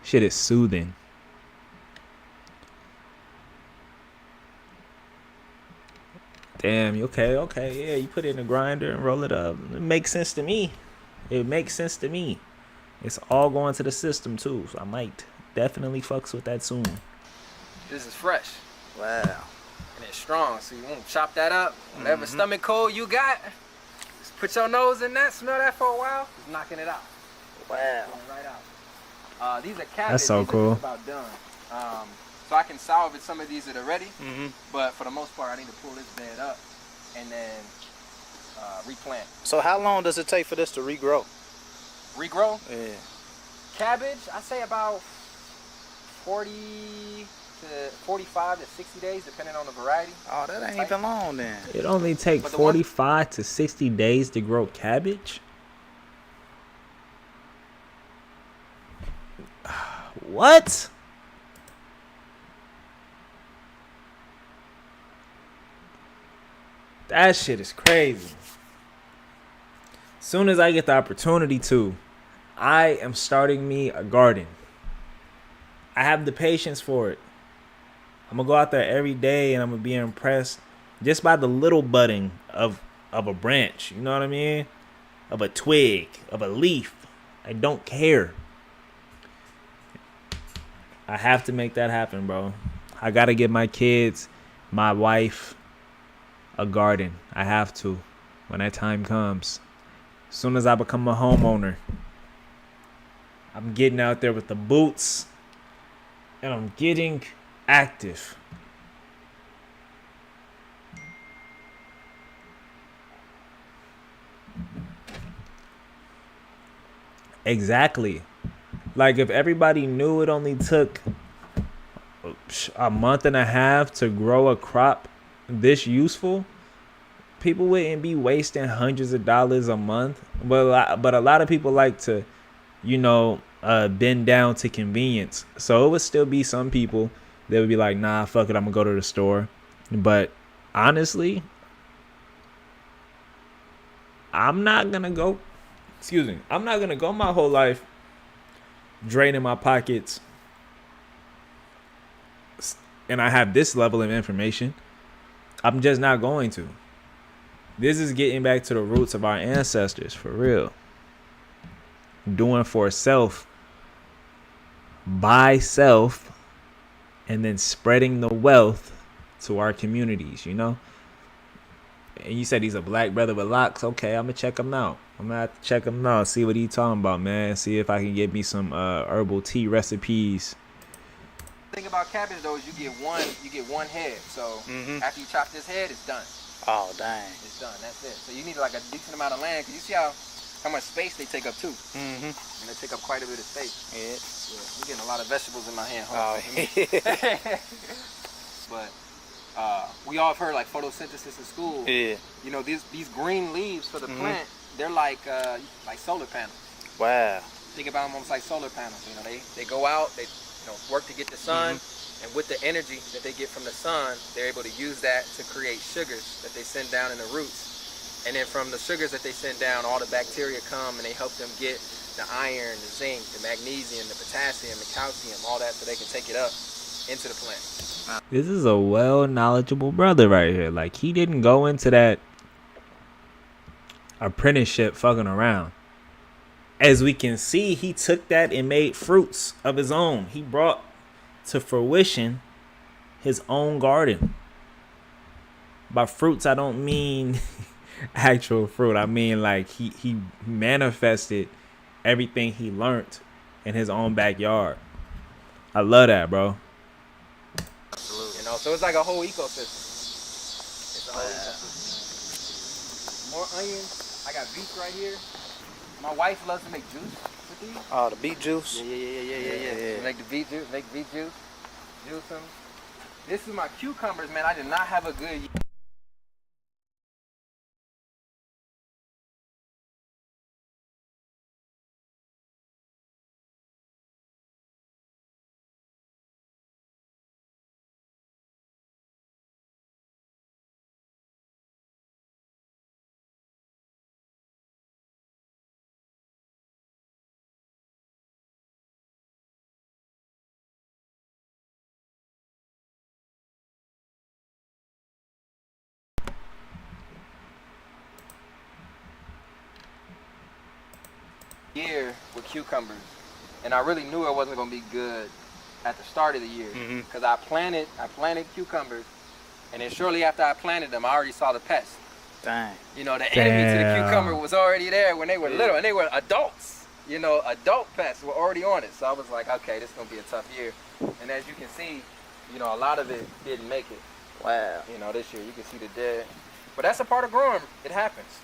Shit is soothing. Damn, you okay, yeah, you put it in a grinder and roll it up. It makes sense to me. It's all going to the system too, so I might definitely fucks with that soon. This is fresh. Wow. And it's strong, so you want to chop that up. Whatever stomach cold you got, just put your nose in that, smell that for a while, just knocking it out. Wow. Right out. These are cabbage. That's so these cool. Are just about done. So I can salvage some of these that are ready, but for the most part, I need to pull this bed up and then replant. So how long does it take for this to regrow? Regrow? Yeah. Cabbage, I say about 40 to 45 to 60 days, depending on the variety. Oh, that ain't even long then. It only takes 45 to 60 days to grow cabbage? What? That shit is crazy. Soon as I get the opportunity to, I am starting me a garden. I have the patience for it. I'm gonna go out there every day and I'm gonna be impressed just by the little budding of a branch. You know what I mean? Of a twig, of a leaf. I don't care. I have to make that happen, bro. I gotta give my kids, my wife, a garden. I have to when that time comes. As soon as I become a homeowner, I'm getting out there with the boots and I'm getting active. Exactly. Like if everybody knew it only took a month and a half to grow a crop this useful, people wouldn't be wasting hundreds of dollars a month. But a lot of people like to, bend down to convenience. So it would still be some people that would be like, nah, fuck it, I'm gonna go to the store. But honestly, I'm not gonna go my whole life draining my pockets, and I have this level of information. I'm just not going to. This is getting back to the roots of our ancestors, for real. Doing for self, by self, and then spreading the wealth to our communities, And you said he's a black brother with locks. Okay, I'm going to check him out. I'm going to have to check him out, see what he's talking about, man. See if I can get me some herbal tea recipes. The thing about cabbage though is you get one head. So after you chop this head, it's done. Oh, dang. It's done. That's it. So you need like a decent amount of land because you see how much space they take up too. And they take up quite a bit of space. Yeah. I'm getting a lot of vegetables in my hand. But we all have heard like photosynthesis in school. Yeah. These green leaves for the plant, they're like solar panels. Wow. Think about them almost like solar panels. They go out, they work to get the sun, and with the energy that they get from the sun, they're able to use that to create sugars that they send down in the roots. And then from the sugars that they send down, all the bacteria come and they help them get the iron, the zinc, the magnesium, the potassium, the calcium, all that, so they can take it up into the plant. This is a well knowledgeable brother right here. Like, he didn't go into that apprenticeship fucking around. As we can see, he took that and made fruits of his own. He brought to fruition his own garden. By fruits, I don't mean actual fruit. I mean like he manifested everything he learned in his own backyard. I love that, bro. Absolutely. So it's like a whole ecosystem. It's a whole ecosystem. More onions. I got beets right here. My wife loves to make juice with these. Oh, the beet juice? Yeah. Make the beet juice. Make beet juice. Juice them. This is my cucumbers, man. I did not have a good year with cucumbers, and I really knew it wasn't going to be good at the start of the year because I planted cucumbers, and then shortly after I planted them, I already saw the pest. Dang. The enemy to the cucumber was already there when they were little, and they were adults. Adult pests were already on it, so I was like, okay, this is going to be a tough year. And as you can see, a lot of it didn't make it. Wow. This year you can see the dead, but that's a part of growing. It happens.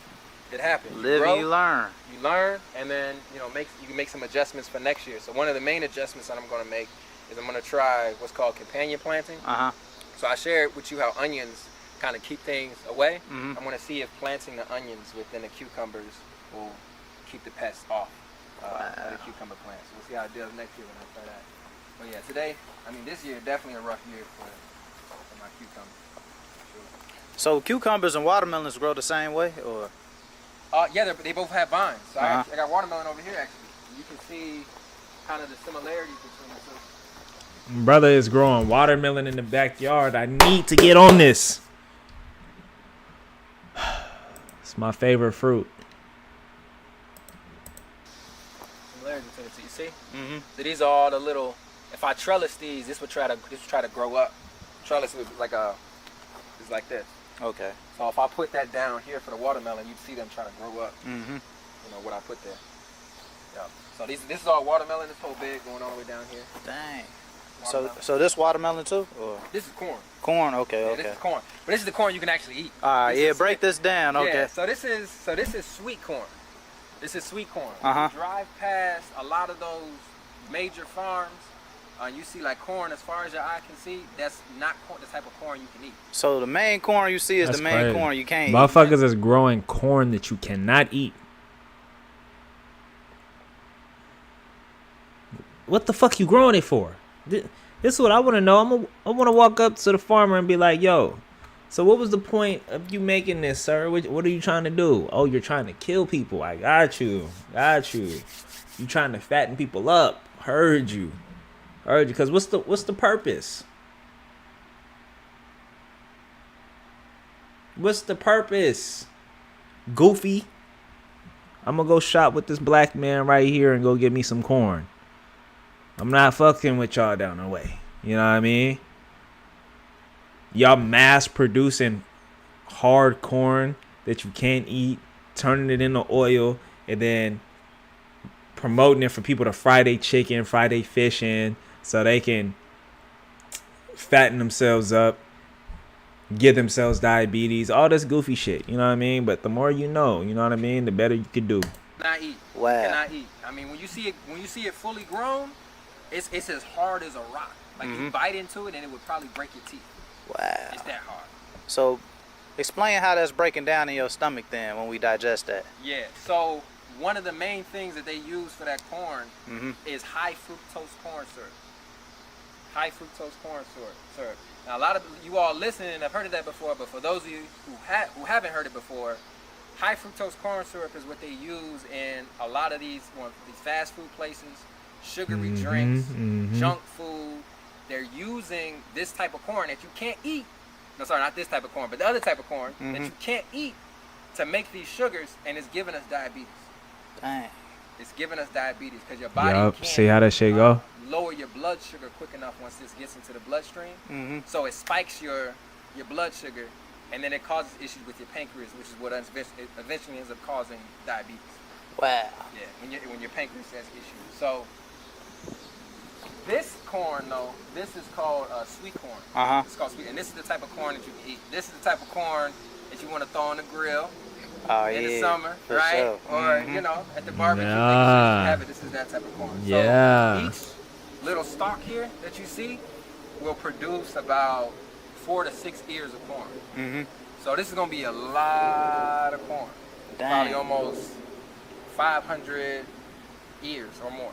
It happens. Live and you learn. You learn, and then you can make some adjustments for next year. So one of the main adjustments that I'm going to make is I'm going to try what's called companion planting. So I shared with you how onions kind of keep things away. I'm going to see if planting the onions within the cucumbers will keep the pests off of the cucumber plants. So we'll see how it does next year when I try that. But yeah, this year definitely a rough year for my cucumbers. Sure. So cucumbers and watermelons grow the same way, or? Yeah, they both have vines. So Uh-huh. I got watermelon over here actually. You can see kind of the similarities between the two. Brother is growing watermelon in the backyard. I need to get on this. It's my favorite fruit. Similarities between the two. You see? Mm-hmm. So these are all the little. If I trellis these, this would try to grow up. Trellis is like it's like this. Okay. So if I put that down here for the watermelon, you'd see them trying to grow up. Mm-hmm. You know what I put there. Yeah. So this is all watermelon. This whole bed going all the way down here. Dang. Watermelon. So this watermelon too? Or This is corn. corn? Okay, Yeah, okay. this is corn. But this is the corn you can actually eat. All right, This yeah, is- break this down. Okay. Yeah, so this is sweet corn. This is sweet corn. Uh-huh. You drive past a lot of those major farms, you see like corn as far as your eye can see. That's not corn, the type of corn you can eat. So the main corn you see is That's the main crazy. corn you can't eat. Motherfuckers is growing corn that you cannot eat. What the fuck you growing it for? This is what I want to know. I want to walk up to the farmer and be like, yo, so what was the point of you making this, sir? What are you trying to do? Oh, you're trying to kill people. I got you. Got you. You trying to fatten people up. Heard you. Heard you. Because what's the purpose? What's the purpose? Goofy. I'm gonna go shop with this black man right here and go get me some corn. I'm not fucking with y'all down the way. You know what I mean? Y'all mass producing hard corn that you can't eat, turning it into oil, and then promoting it for people to fry their chicken, fry their fish in, so they can fatten themselves up, give themselves diabetes, all this goofy shit. You know what I mean? But the more you know what I mean, the better you could do. Not eat. Wow. Cannot eat. I mean, when you see it fully grown, it's as hard as a rock. Like you bite into it and it would probably break your teeth. Wow. It's that hard. So explain how that's breaking down in your stomach then when we digest that. Yeah. So one of the main things that they use for that corn Mm-hmm. is high fructose corn syrup. High fructose corn syrup. Now a lot of you all listening have heard of that before, but for those of you who haven't heard it before, high fructose corn syrup is what they use in a lot of these fast food places, sugary drinks, junk food. They're using this type of corn that you can't eat. No, sorry, not this type of corn, but the other type of corn that you can't eat to make these sugars, and it's giving us diabetes. Dang. It's giving us diabetes because your body Yup. can't See how that shit go? lower your blood sugar quick enough once this gets into the bloodstream. Mm-hmm. So it spikes your blood sugar, and then it causes issues with your pancreas, which is what eventually ends up causing diabetes. Wow. Yeah, when your pancreas has issues. So this corn, though, this is called sweet corn. Uh-huh. It's called sweet, and this is the type of corn that you can eat. This is the type of corn that you want to throw on the grill Oh, in yeah. the summer, for right? sure. Or Mhm. you know, at the barbecue. Yeah. Have it. This is that type of corn. Yeah. So each little stalk here that you see will produce about 4 to 6 ears of corn. Mm-hmm. So this is gonna be a lot of corn. Probably Dang. almost 500 ears or more.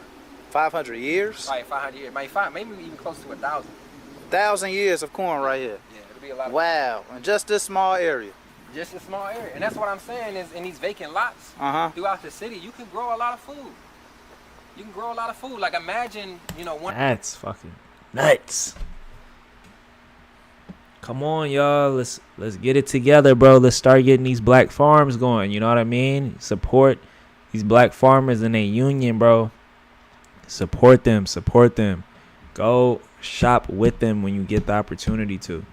500 years? Probably 500 years. Maybe even close to 1,000. 1,000 years of corn right here. Yeah, it'll be a lot. Wow. In just this small area. Just a small area, and that's what I'm saying is in these vacant lots Uh-huh. throughout the city, you can grow a lot of food. You can grow a lot of food. Like imagine, one. That's fucking nuts. Come on, y'all. Let's get it together, bro. Let's start getting these black farms going. You know what I mean? Support these black farmers in a union, bro. Support them. Support them. Go shop with them when you get the opportunity to.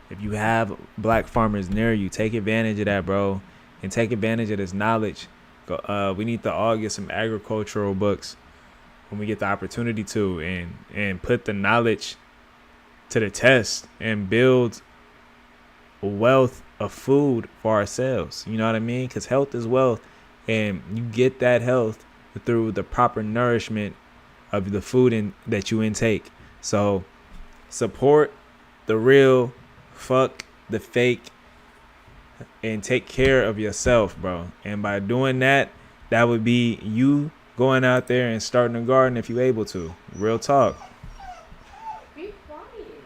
If you have black farmers near you, take advantage of that, bro. And take advantage of this knowledge. We need to all get some agricultural books when we get the opportunity to, and put the knowledge to the test and build a wealth of food for ourselves. You know what I mean? Because health is wealth, and you get that health through the proper nourishment of the food that you intake. So support the real, fuck the fake, and take care of yourself, bro. And by doing that, that would be you going out there and starting a garden if you're able to. Real talk. Be quiet.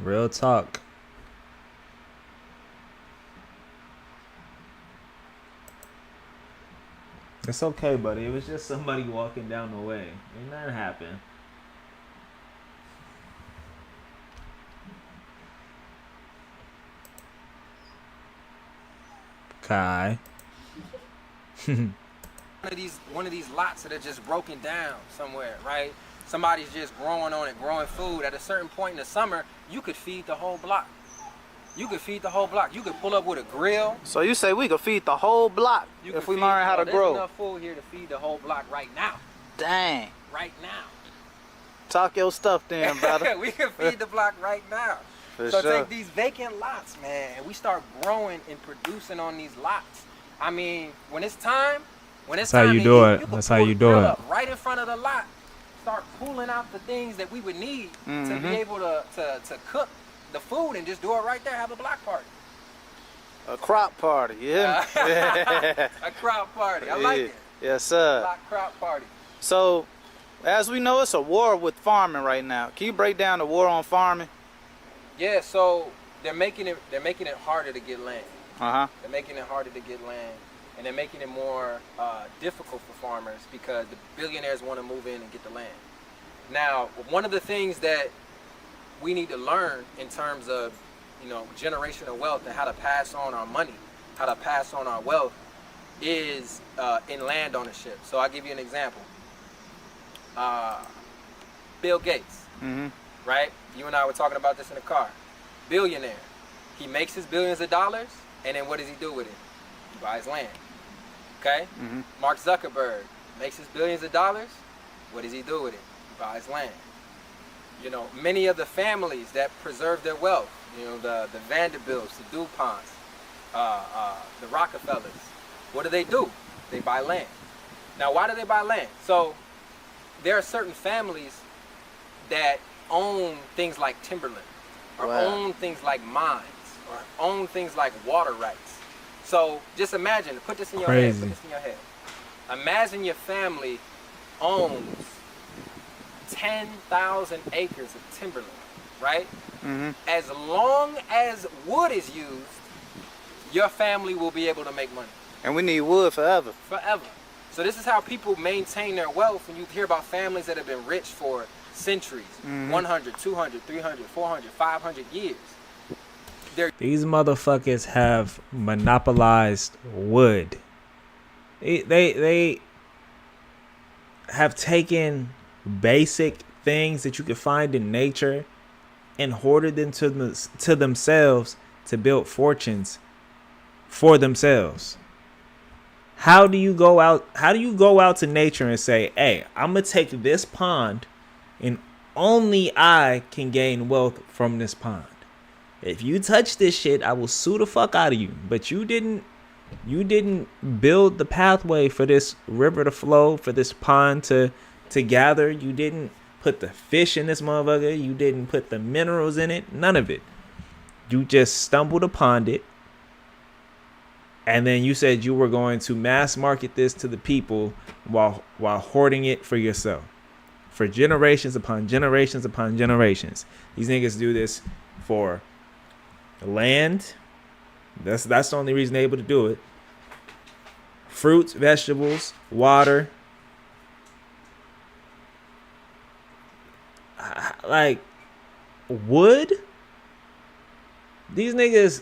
Real talk. It's okay, buddy. It was just somebody walking down the way. Ain't nothing happened. Kai. One of these lots that are just broken down somewhere, right? Somebody's just growing on it, growing food. At a certain point in the summer, you could feed the whole block. You could feed the whole block. You could pull up with a grill. So you say we could feed the whole block You if could we feed- learn how to there's grow? enough food here to feed the whole block right now. Dang. Right now. Talk your stuff then, brother. We can feed the block right now. For So sure. take these vacant lots, man, and we start growing and producing on these lots. I mean, when it's time, That's how time you to do eat, it. can That's how pull you the do grill it. up right in front of the lot. Start pulling out the things that we would need to be able to cook the food and just do it right there. Have a block party. A crop party, yeah? A crop party. I like it. Yes, sir. Block crop party. So, as we know, it's a war with farming right now. Can you break down the war on farming? Yeah, so they're making it harder to get land. Uh-huh. They're making it harder to get land, and they're making it more difficult for farmers because the billionaires want to move in and get the land. Now, one of the things that we need to learn in terms of, generational wealth and how to pass on our money, how to pass on our wealth, is in land ownership. So I'll give you an example. Bill Gates, right? You and I were talking about this in the car. Billionaire. He makes his billions of dollars, and then what does he do with it? He buys land. Okay? Mark Zuckerberg makes his billions of dollars. What does he do with it? He buys land. Many of the families that preserve their wealth, the Vanderbilts, the DuPonts, the Rockefellers, what do? They buy land. Now, why do they buy land? So, there are certain families that own things like timberland, or Wow. own things like mines, or own things like water rights. So, just imagine, put this in your head, Crazy. put this in your head. Imagine your family owns 10,000 acres of timberland, right? As long as wood is used, your family will be able to make money And we need wood forever. forever. So this is how people maintain their wealth. When you hear about families that have been rich for centuries, 100, 200, 300, 400, 500 years. These motherfuckers have monopolized wood. They have taken basic things that you could find in nature and hoarded them to themselves to build fortunes for themselves. How do you go out to nature and say, "Hey, I'm gonna take this pond and only I can gain wealth from this pond. If you touch this shit, I will sue the fuck out of you." But you didn't build the pathway for this river to flow, for this pond to gather. You didn't put the fish in this motherfucker. You didn't put the minerals in it. None of it. You just stumbled upon it. And then you said you were going to mass market this to the people while hoarding it for yourself. For generations upon generations upon generations. These niggas do this for land. That's the only reason they're able to do it. Fruits, vegetables, water. Like wood. These niggas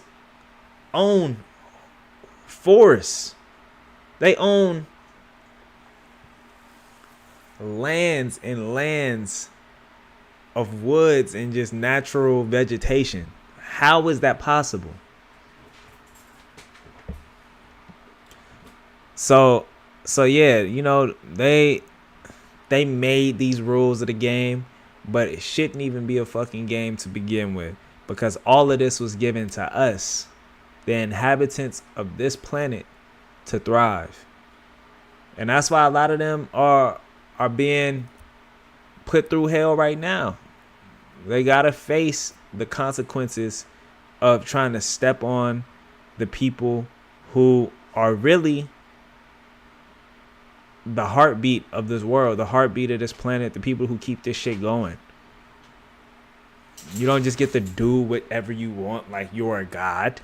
own forests. They own lands and lands of woods and just natural vegetation. How is that possible? So yeah, they made these rules of the game, but it shouldn't even be a fucking game to begin with, because all of this was given to us, the inhabitants of this planet, to thrive. And that's why a lot of them are being put through hell right now. They gotta face the consequences of trying to step on the people who are really the heartbeat of this world, the heartbeat of this planet, the people who keep this shit going. You don't just get to do whatever you want like you're a god.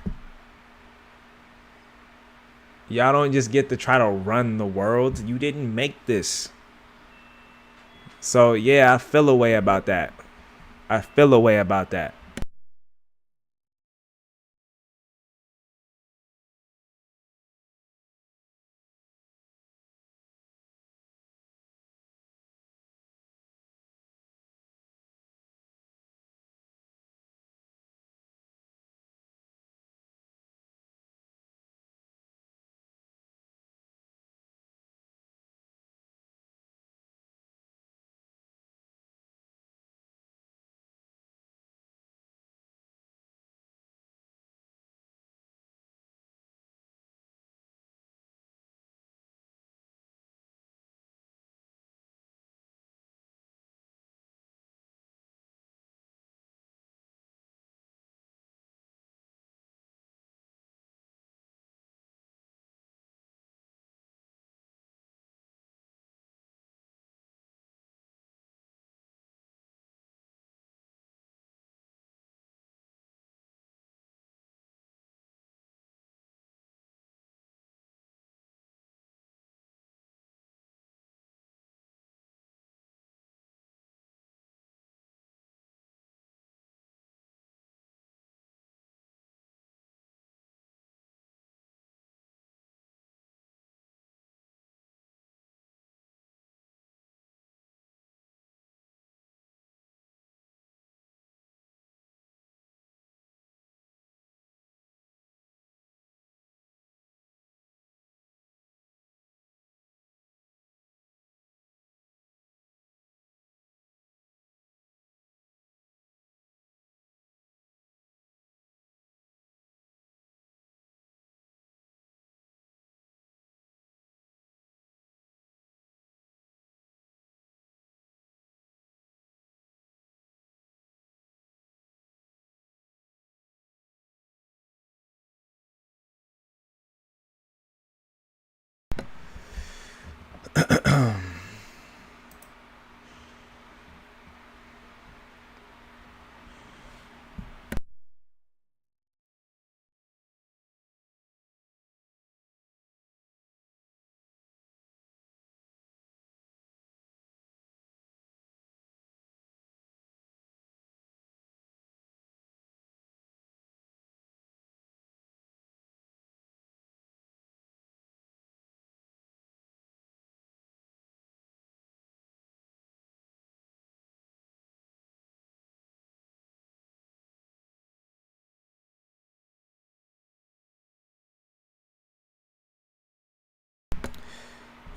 Y'all don't just get to try to run the world. You didn't make this. So yeah, I feel a way about that. I feel a way about that.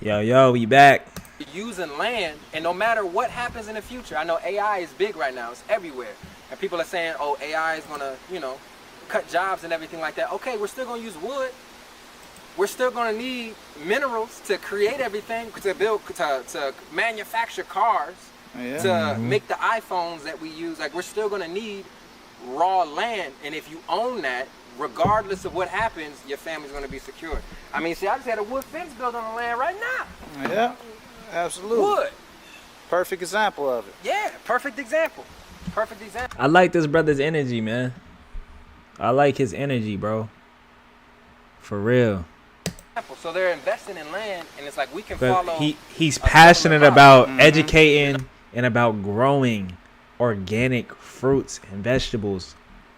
Yo, we back. Using land, and no matter what happens in the future, I know AI is big right now. It's everywhere, and people are saying, "Oh, AI is gonna, cut jobs and everything like that." Okay, we're still gonna use wood. We're still gonna need minerals to create everything, to build, to manufacture cars, to make the iPhones that we use. Like, we're still gonna need raw land, and if you own that, regardless of what happens, your family's gonna be secure. I mean, see, I just had a wood fence built on the land right now. Yeah, absolutely. Wood. Perfect example of it. Yeah, perfect example. Perfect example. I like this brother's energy, man. I like his energy, bro. For real. So they're investing in land, and it's like we can But follow. he's passionate about Mm-hmm. educating and about growing organic fruits and vegetables,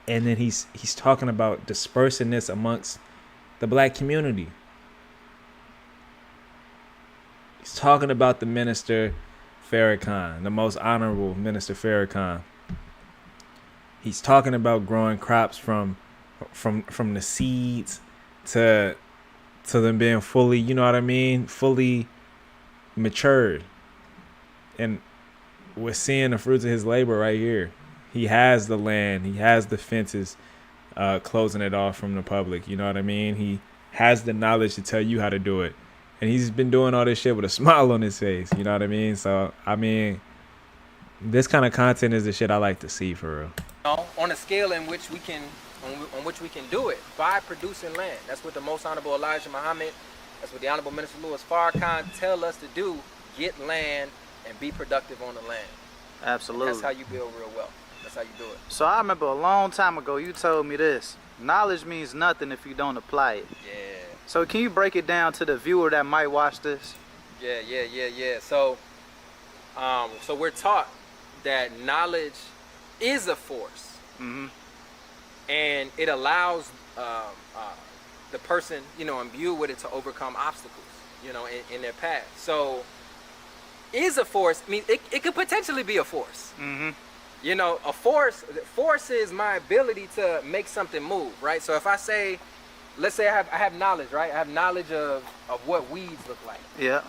and then he's talking about dispersing this amongst the black community. He's talking about the Minister Farrakhan, the most honorable Minister Farrakhan. He's talking about growing crops from the seeds to them being fully, you know what I mean, fully matured. And we're seeing the fruits of his labor right here. He has the land, he has the fences, closing it off from the public, you know what I mean? He has the knowledge to tell you how to do it. And he's been doing all this shit with a smile on his face, you know what I mean? So, I mean, this kind of content is the shit I like to see, for real. On a scale in which we can, on which we can do it by producing land. That's what the Most Honorable Elijah Muhammad, that's what the Honorable Minister Louis Farrakhan tell us to do: get land and be productive on the land. Absolutely. That's how you build real wealth. That's how you do it. So I remember a long time ago you told me this: knowledge means nothing if you don't apply it. Yeah. So can you break it down to the viewer that might watch this? Yeah. So, so we're taught that knowledge is a force, Mm-hmm. and it allows the person, imbued with it to overcome obstacles, in their path. So, is a force. I mean, it could potentially be a force. Mm-hmm. A force is my ability to make something move, right? So if I say, let's say I have knowledge, right? I have knowledge of what weeds look like. Yeah.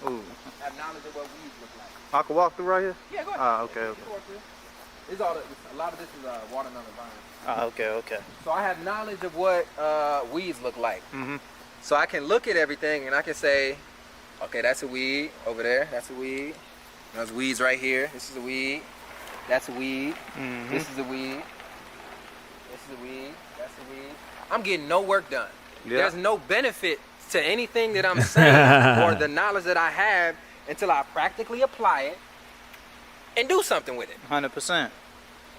Ooh. I have knowledge of what weeds look like. I can walk through right here? Yeah, go ahead. Okay. You can walk through. A lot of this is watermelon vine. Okay. So I have knowledge of what weeds look like. Mm-hmm. So I can look at everything and I can say, okay, that's a weed over there. That's a weed. There's weeds right here. This is a weed. That's a weed. Mm-hmm. This is a weed. This is a weed. That's a weed. I'm getting no work done. Yeah. There's no benefit to anything that I'm saying or the knowledge that I have until I practically apply it and do something with it. 100%.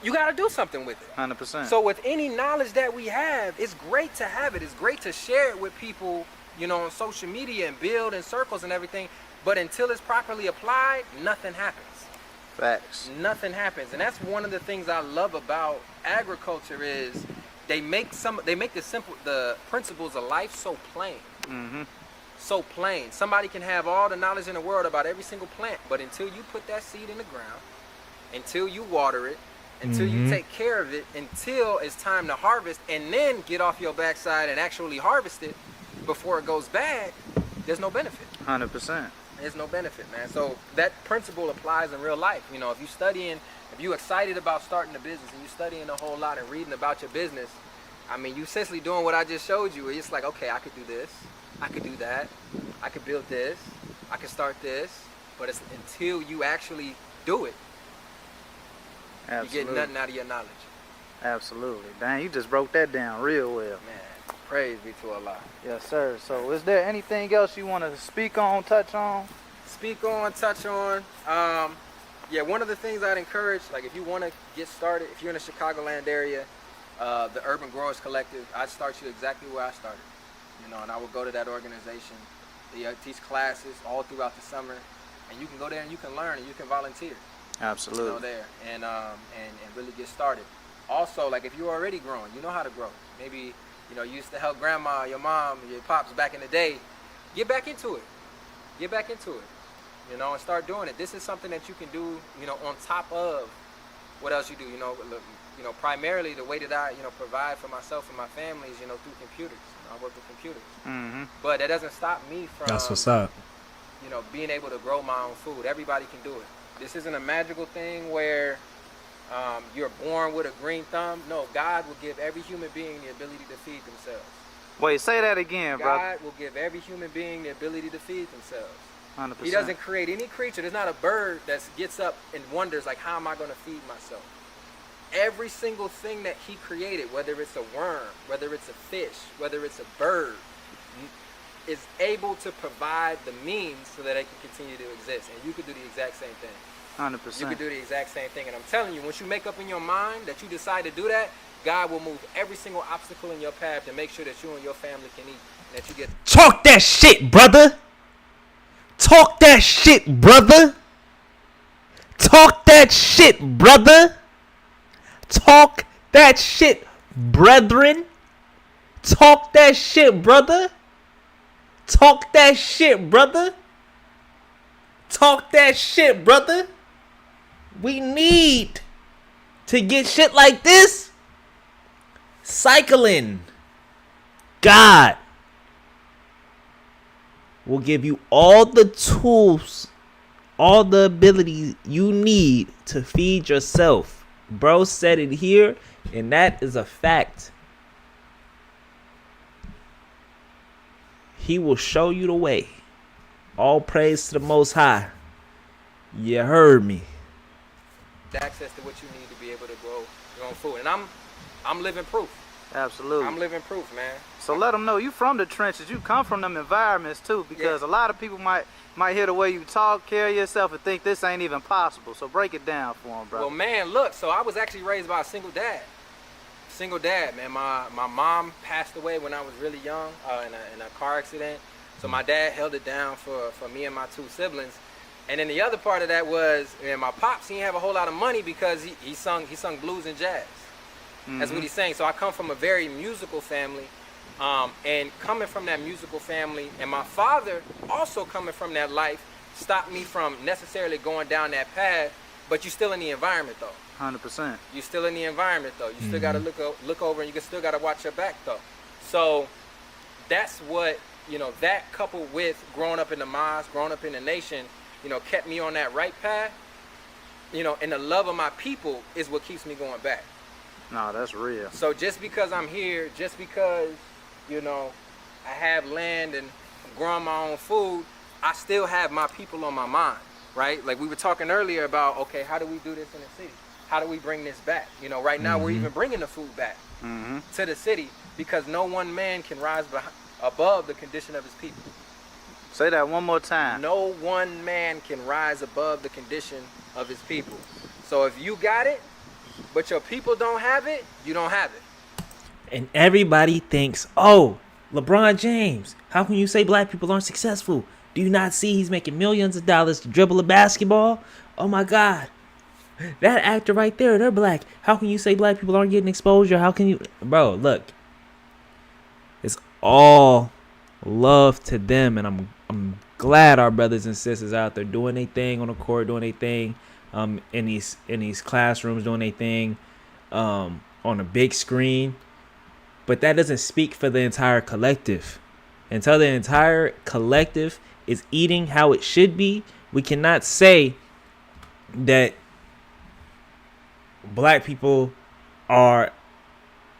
You got to do something with it. 100%. So with any knowledge that we have, it's great to have it. It's great to share it with people, on social media and build in circles and everything. But until it's properly applied, nothing happens. Facts. Nothing happens. And that's one of the things I love about agriculture is they make the principles of life so plain. Mm-hmm. So plain. Somebody can have all the knowledge in the world about every single plant, but until you put that seed in the ground, until you water it, until you take care of it, until it's time to harvest, and then get off your backside and actually harvest it before it goes bad, there's no benefit. 100%. There's no benefit, man. So that principle applies in real life. If you're studying, if you're excited about starting a business and you're studying a whole lot and reading about your business, I mean, you essentially doing what I just showed you. It's like, okay, I could do this, I could do that, I could build this, I could start this, but it's until you actually do it, Absolutely. you get nothing out of your knowledge. Absolutely. Dang, you just broke that down real well. Man, praise be to Allah. Yes, sir. So is there anything else you want to speak on, touch on? Speak on, touch on. Yeah, one of the things I'd encourage, like if you want to get started, if you're in the Chicagoland area, the Urban Growers Collective, I'd start you exactly where I started. And I would go to that organization. They teach classes all throughout the summer, and you can go there and you can learn and you can volunteer. Absolutely. There and really get started. Also, like if you're already growing, you know how to grow. Maybe you used to help grandma, your mom, your pops back in the day. Get back into it. Get back into it. And start doing it. This is something that you can do, on top of what else you do. Primarily the way that I, provide for myself and my family is, through computers. I work with computers. Mm-hmm. But that doesn't stop me from, That's what's up. being able to grow my own food. Everybody can do it. This isn't a magical thing where you're born with a green thumb. No, God will give every human being the ability to feed themselves. Wait, say that again, brother. God will give every human being the ability to feed themselves. 100%. He doesn't create any creature. There's not a bird that gets up and wonders, like, how am I going to feed myself? Every single thing that he created, whether it's a worm, whether it's a fish, whether it's a bird, is able to provide the means so that it can continue to exist. And you could do the exact same thing. 100%. You could do the exact same thing. And I'm telling you, once you make up in your mind that you decide to do that, God will move every single obstacle in your path to make sure that you and your family can eat. And that you get... Talk that shit, brother. Talk that shit, brother. Talk that shit, brother. Talk that shit, brethren. Talk that shit, brother. Talk that shit, brother. Talk that shit, brother. We need to get shit like this cycling. God will give you all the tools, all the abilities you need to feed yourself. Bro said it here, and that is a fact. He will show you the way. All praise to the Most High. You heard me. access to what you need to be able to grow your own food. And I'm living proof. Absolutely. I'm living proof, man. So let them know you from the trenches. You come from them environments too, because a lot of people might hear the way you talk, carry yourself, and think this ain't even possible. So break it down for them, bro. Well, man, look. So I was actually raised by a single dad. Single dad, man. My mom passed away when I was really young in a car accident. So my dad held it down for me and my two siblings. And then the other part of that was, man, my pops, he didn't have a whole lot of money because he sung blues and jazz. That's what he's saying. So I come from a very musical family. And coming from that musical family, and my father also coming from that life, stopped me from necessarily going down that path, but you're still in the environment though. 100%. You're still in the environment though. You still gotta look over, and you still gotta watch your back though. So that's what, you know, that coupled with growing up in the mosque, growing up in the nation, you know, kept me on that right path. You know, and the love of my people is what keeps me going back. No, that's real. So just because I'm here, just because, you know, I have land and I'm growing my own food, I still have my people on my mind, right? Like we were talking earlier about, okay, how do we do this in the city? How do we bring this back? You know, right now we're even bringing the food back to the city because no one man can rise above the condition of his people. Say that one more time. No one man can rise above the condition of his people. So if you got it, but your people don't have it, you don't have it. And everybody thinks, oh, LeBron James, how can you say black people aren't successful? Do you not see he's making millions of dollars to dribble a basketball? Oh my God. That actor right there, they're black. How can you say black people aren't getting exposure? How can you? Bro, look. It's all love to them. And I'm glad our brothers and sisters out there doing their thing on the court, doing their thing in these classrooms, doing their thing on a big screen. But that doesn't speak for the entire collective. Until the entire collective is eating how it should be, we cannot say that black people are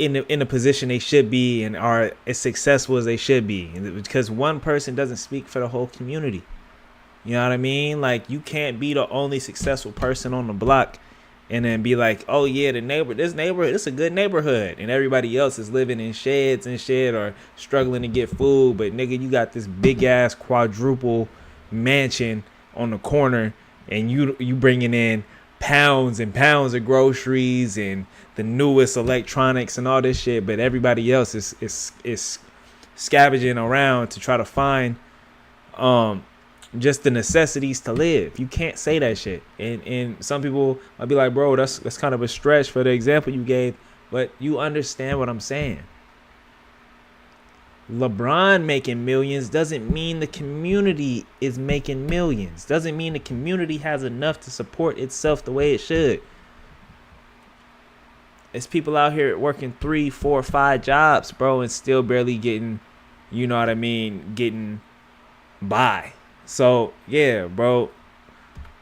in a position they should be and are as successful as they should be, because one person doesn't speak for the whole community. You know what I mean? Like, you can't be the only successful person on the block and then be like, oh yeah, this neighborhood, it's a good neighborhood, and everybody else is living in sheds and shit or struggling to get food. But nigga, you got this big ass quadruple mansion on the corner, and you bringing in pounds and pounds of groceries and the newest electronics and all this shit, but everybody else is scavenging around to try to find just the necessities to live. You can't say that shit. And some people might be like, bro, that's kind of a stretch for the example you gave, but you understand what I'm saying. LeBron making millions doesn't mean the community is making millions. Doesn't mean the community has enough to support itself the way it should. It's people out here working 3, 4, 5 jobs, bro, and still barely getting, you know what I mean, getting by. So, yeah, bro,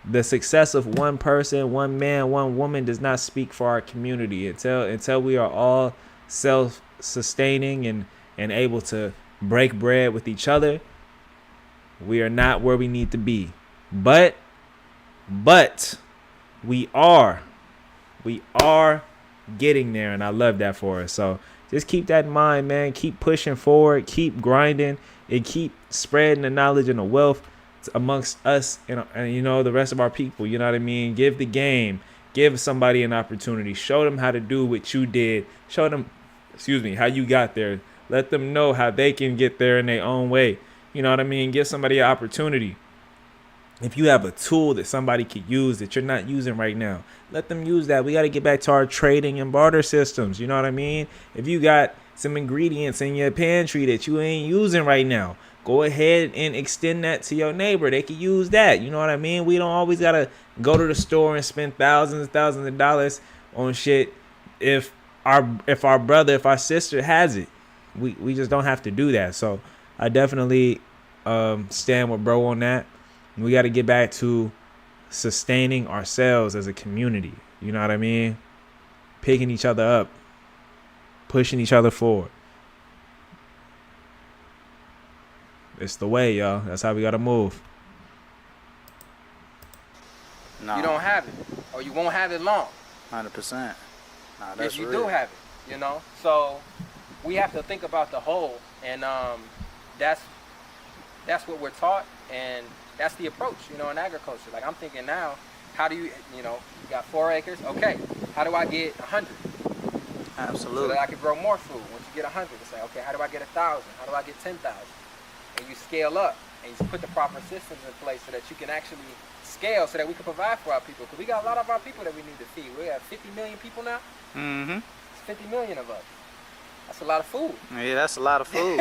the success of one person, one man, one woman does not speak for our community. Until we are all self-sustaining and able to break bread with each other, we are not where we need to be. But we are getting there, and I love that for us. So just keep that in mind, man. Keep pushing forward, keep grinding, and keep spreading the knowledge and the wealth amongst us and you know, the rest of our people. You know what I mean? Give the game, give somebody an opportunity, show them how to do what you did, show them how you got there. Let them know how they can get there in their own way. You know what I mean? Give somebody an opportunity. If you have a tool that somebody could use that you're not using right now, let them use that. We got to get back to our trading and barter systems. You know what I mean? If you got some ingredients in your pantry that you ain't using right now, go ahead and extend that to your neighbor. They could use that. You know what I mean? We don't always got to go to the store and spend thousands and thousands of dollars on shit if our sister has it. We just don't have to do that. So I definitely stand with bro on that. We got to get back to sustaining ourselves as a community. You know what I mean? Picking each other up, pushing each other forward. It's the way, y'all. That's how we got to move. No. You don't have it, or you won't have it long. 100%. Nah, that's if you real. do have it, you know. So we have to think about the whole, and that's what we're taught, and that's the approach, you know, in agriculture. Like, I'm thinking now, how do you got 4 acres? Okay, how do I get 100? So Absolutely. that I could grow more food. Once you get 100, it's like, okay, how do I get 1,000? How do I get 10,000? And you scale up and you put the proper systems in place so that you can actually scale so that we can provide for our people. Because we got a lot of our people that we need to feed. We have 50 million people now. Mm-hmm. It's 50 million of us. That's a lot of food. Yeah, that's a lot of food.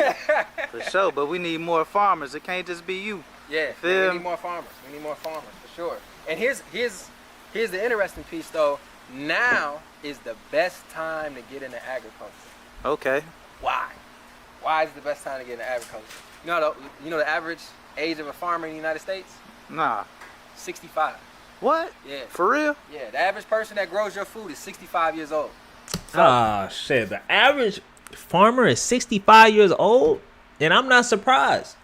For sure. But we need more farmers. It can't just be you. Yeah, Feel we need more farmers. We need more farmers for sure. And here's the interesting piece though. Now is the best time to get into agriculture. Okay. Why? Why is the best time to get into agriculture? You know the average age of a farmer in the United States? Nah. 65. What? Yeah. For real? Yeah, the average person that grows your food is 65 years old. Ah, shit. The average farmer is 65 years old, and I'm not surprised.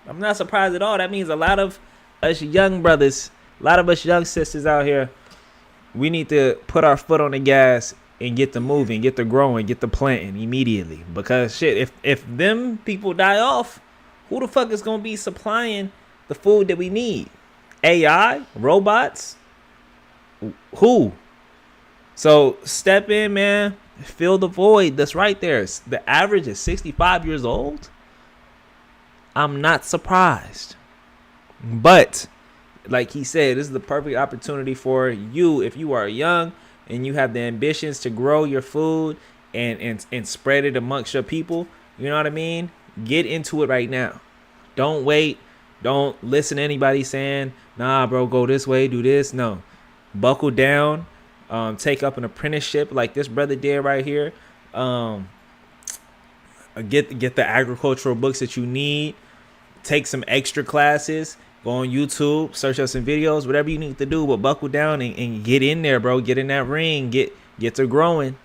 I'm not surprised at all. That means a lot of us young brothers, a lot of us young sisters out here, we need to put our foot on the gas and get the moving, get the growing, get the planting immediately. Because shit, if them people die off, who the fuck is gonna be supplying the food that we need? AI, robots, who? So step in, man. Fill the void that's right there. The average is 65 years old. I'm not surprised. But like he said, this is the perfect opportunity for you if you are young and you have the ambitions to grow your food and spread it amongst your people. You know what I mean? Get into it right now. Don't wait. Don't listen to anybody saying, nah, bro, go this way, do this. No. Buckle down. Take up an apprenticeship like this brother did right here. Get the agricultural books that you need. Take some extra classes. Go on YouTube, search up some videos, whatever you need to do, but buckle down and get in there, bro. Get in that ring. Get to growing.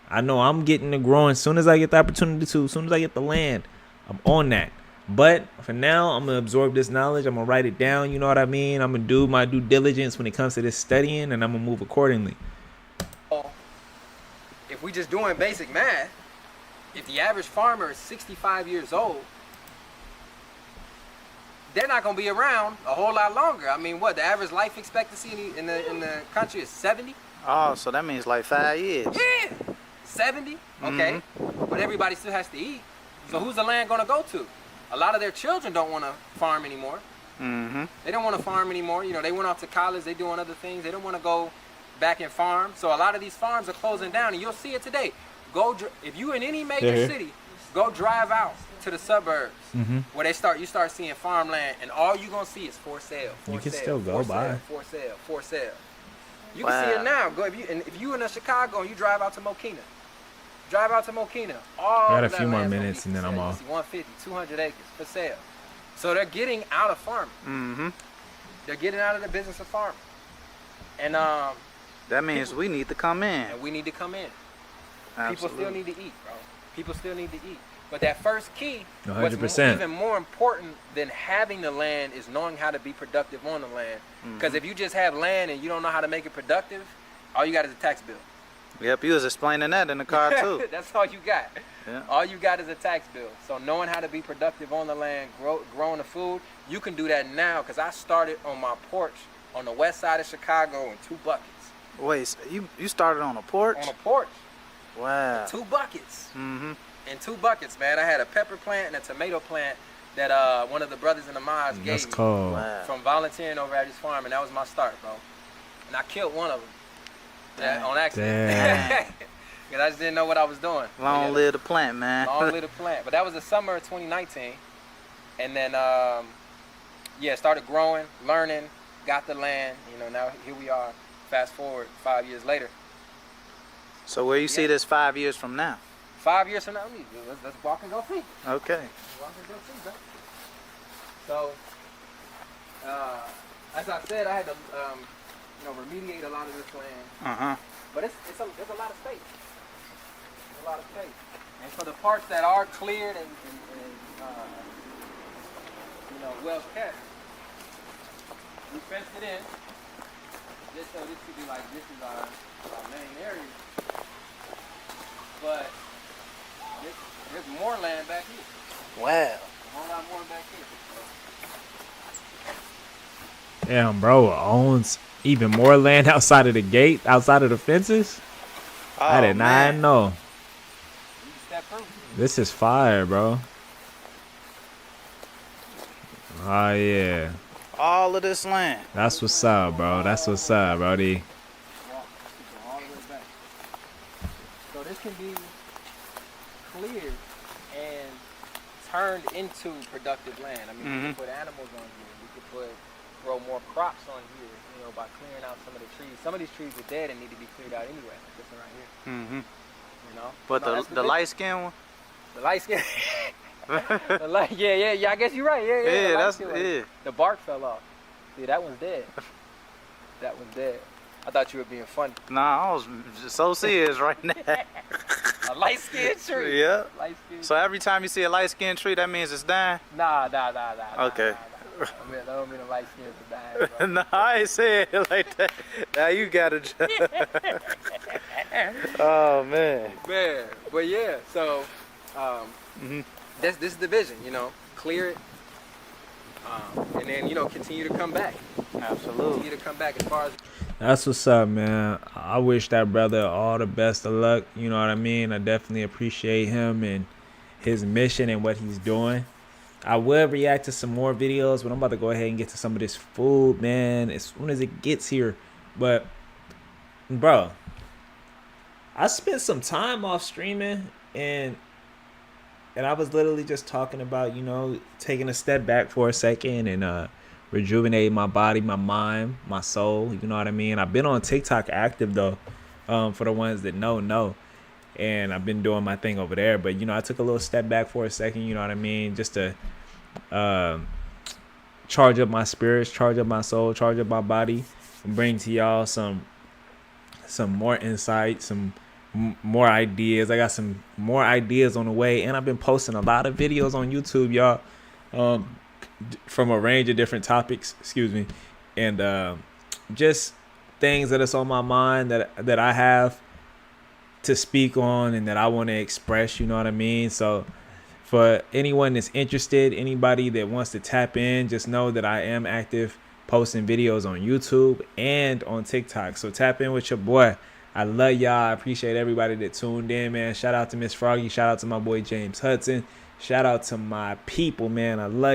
I know I'm getting to growing as soon as I get the opportunity to, as soon as I get the land. I'm on that. But for now, I'm going to absorb this knowledge. I'm going to write it down. You know what I mean? I'm going to do my due diligence when it comes to this studying, and I'm going to move accordingly. If we just doing basic math, if the average farmer is 65 years old, they're not going to be around a whole lot longer. I mean, what, the average life expectancy in the country is 70? Oh, so that means like 5 years. Yeah, 70, okay. But everybody still has to eat. So who's the land going to go to? A lot of their children don't want to farm anymore. Mm-hmm. They don't want to farm anymore. You know, they went off to college. They doing other things. They don't want to go back and farm. So a lot of these farms are closing down, and you'll see it today. If you in any major city, go drive out to the suburbs where you start seeing farmland, and all you gonna see is for sale. You can still go by. For sale. You can see it now. If you in Chicago and you drive out to Mokina. All Got a of that few more land's gonna minutes be and then for I'm sale. off. You see 150, 200 acres for sale. So they're getting out of farming. Mm-hmm. They're getting out of the business of farming. And That means we need to come in. we need to come in. Absolutely. People still need to eat, bro. People still need to eat. But that first key, 100%. what's even more important than having the land is knowing how to be productive on the land. Because if you just have land and you don't know how to make it productive, all you got is a tax bill. Yep, you was explaining that in the car too. That's all you got. Yeah. All you got is a tax bill. So knowing how to be productive on the land, growing the food, you can do that now. Because I started on my porch on the west side of Chicago in 2 buckets. Wait, so you started on a porch? On a porch. Wow. 2 buckets. Mm-hmm. In 2 buckets, man. I had a pepper plant and a tomato plant that one of the brothers in the Maj gave That's me cold. Wow. from volunteering over at his farm, and that was my start, bro. And I killed one of them on accident. Damn. Because I just didn't know what I was doing. Long live the plant, man. Long live the plant. But that was the summer of 2019. And then, started growing, learning, got the land. You know, now here we are, fast forward 5 years later. So where you see this 5 years from now? 5 years from now, let's walk and go see. Okay. Walk and go see, bro. So, as I said, I had to, remediate a lot of this land. Uh-huh. But there's a lot of space. There's a lot of space. And for the parts that are cleared and well kept, we fenced it in. Just so this could be like, this is our main area. But there's more land back here. Wow. A whole lot more back here. Damn, bro owns even more land outside of the gate, outside of the fences. I did not know. You step through. This is fire, bro. Oh yeah, All of this land. that's what's up, bro. That's what's up, Brody. Walk all the way back. So this can be cleared and turned into productive land. I mean, we could put animals on here. We could grow more crops on here, you know, by clearing out some of the trees. Some of these trees are dead and need to be cleared out anyway, like this one right here. Mm-hmm. You know? But No, that's the light skin one. the light skin. The light, yeah. I guess you're right. Yeah. Yeah, the light that's skin one. yeah. The bark fell off. See, that one's dead. That one's dead. I thought you were being funny. Nah, I was just so serious right now. A light skinned tree. Yeah. Light skinned. So every time you see a light skinned tree, that means it's dying. Nah. Okay. I don't mean a light skin to die. No, I ain't saying it like that. Now you gotta. Oh man. Man, but yeah, so this is the vision, you know, clear it, and then, you know, continue to come back. Absolutely. Continue to come back as far as That's what's up, man. I wish that brother all the best of luck. You know what I mean? I definitely appreciate him and his mission and what he's doing. I will react to some more videos, but I'm about to go ahead and get to some of this food, man, as soon as it gets here. But, bro, I spent some time off streaming, and I was literally just talking about, you know, taking a step back for a second and rejuvenating my body, my mind, my soul. You know what I mean? I've been on TikTok active, though, for the ones that know. And I've been doing my thing over there. But, you know, I took a little step back for a second, you know what I mean? Just to charge up my spirits, charge up my soul, charge up my body, and bring to y'all some more insight, some more ideas. I got some more ideas on the way. And I've been posting a lot of videos on YouTube, y'all, from a range of different topics, and just things that is on my mind that I have to speak on and that I want to express, you know what I mean? So for anyone that's interested, anybody that wants to tap in, just know that I am active posting videos on YouTube and on TikTok. So tap in with your boy. I love y'all. I appreciate everybody that tuned in, man. Shout out to Miss Froggy. Shout out to my boy James Hudson. Shout out to my people, man. I love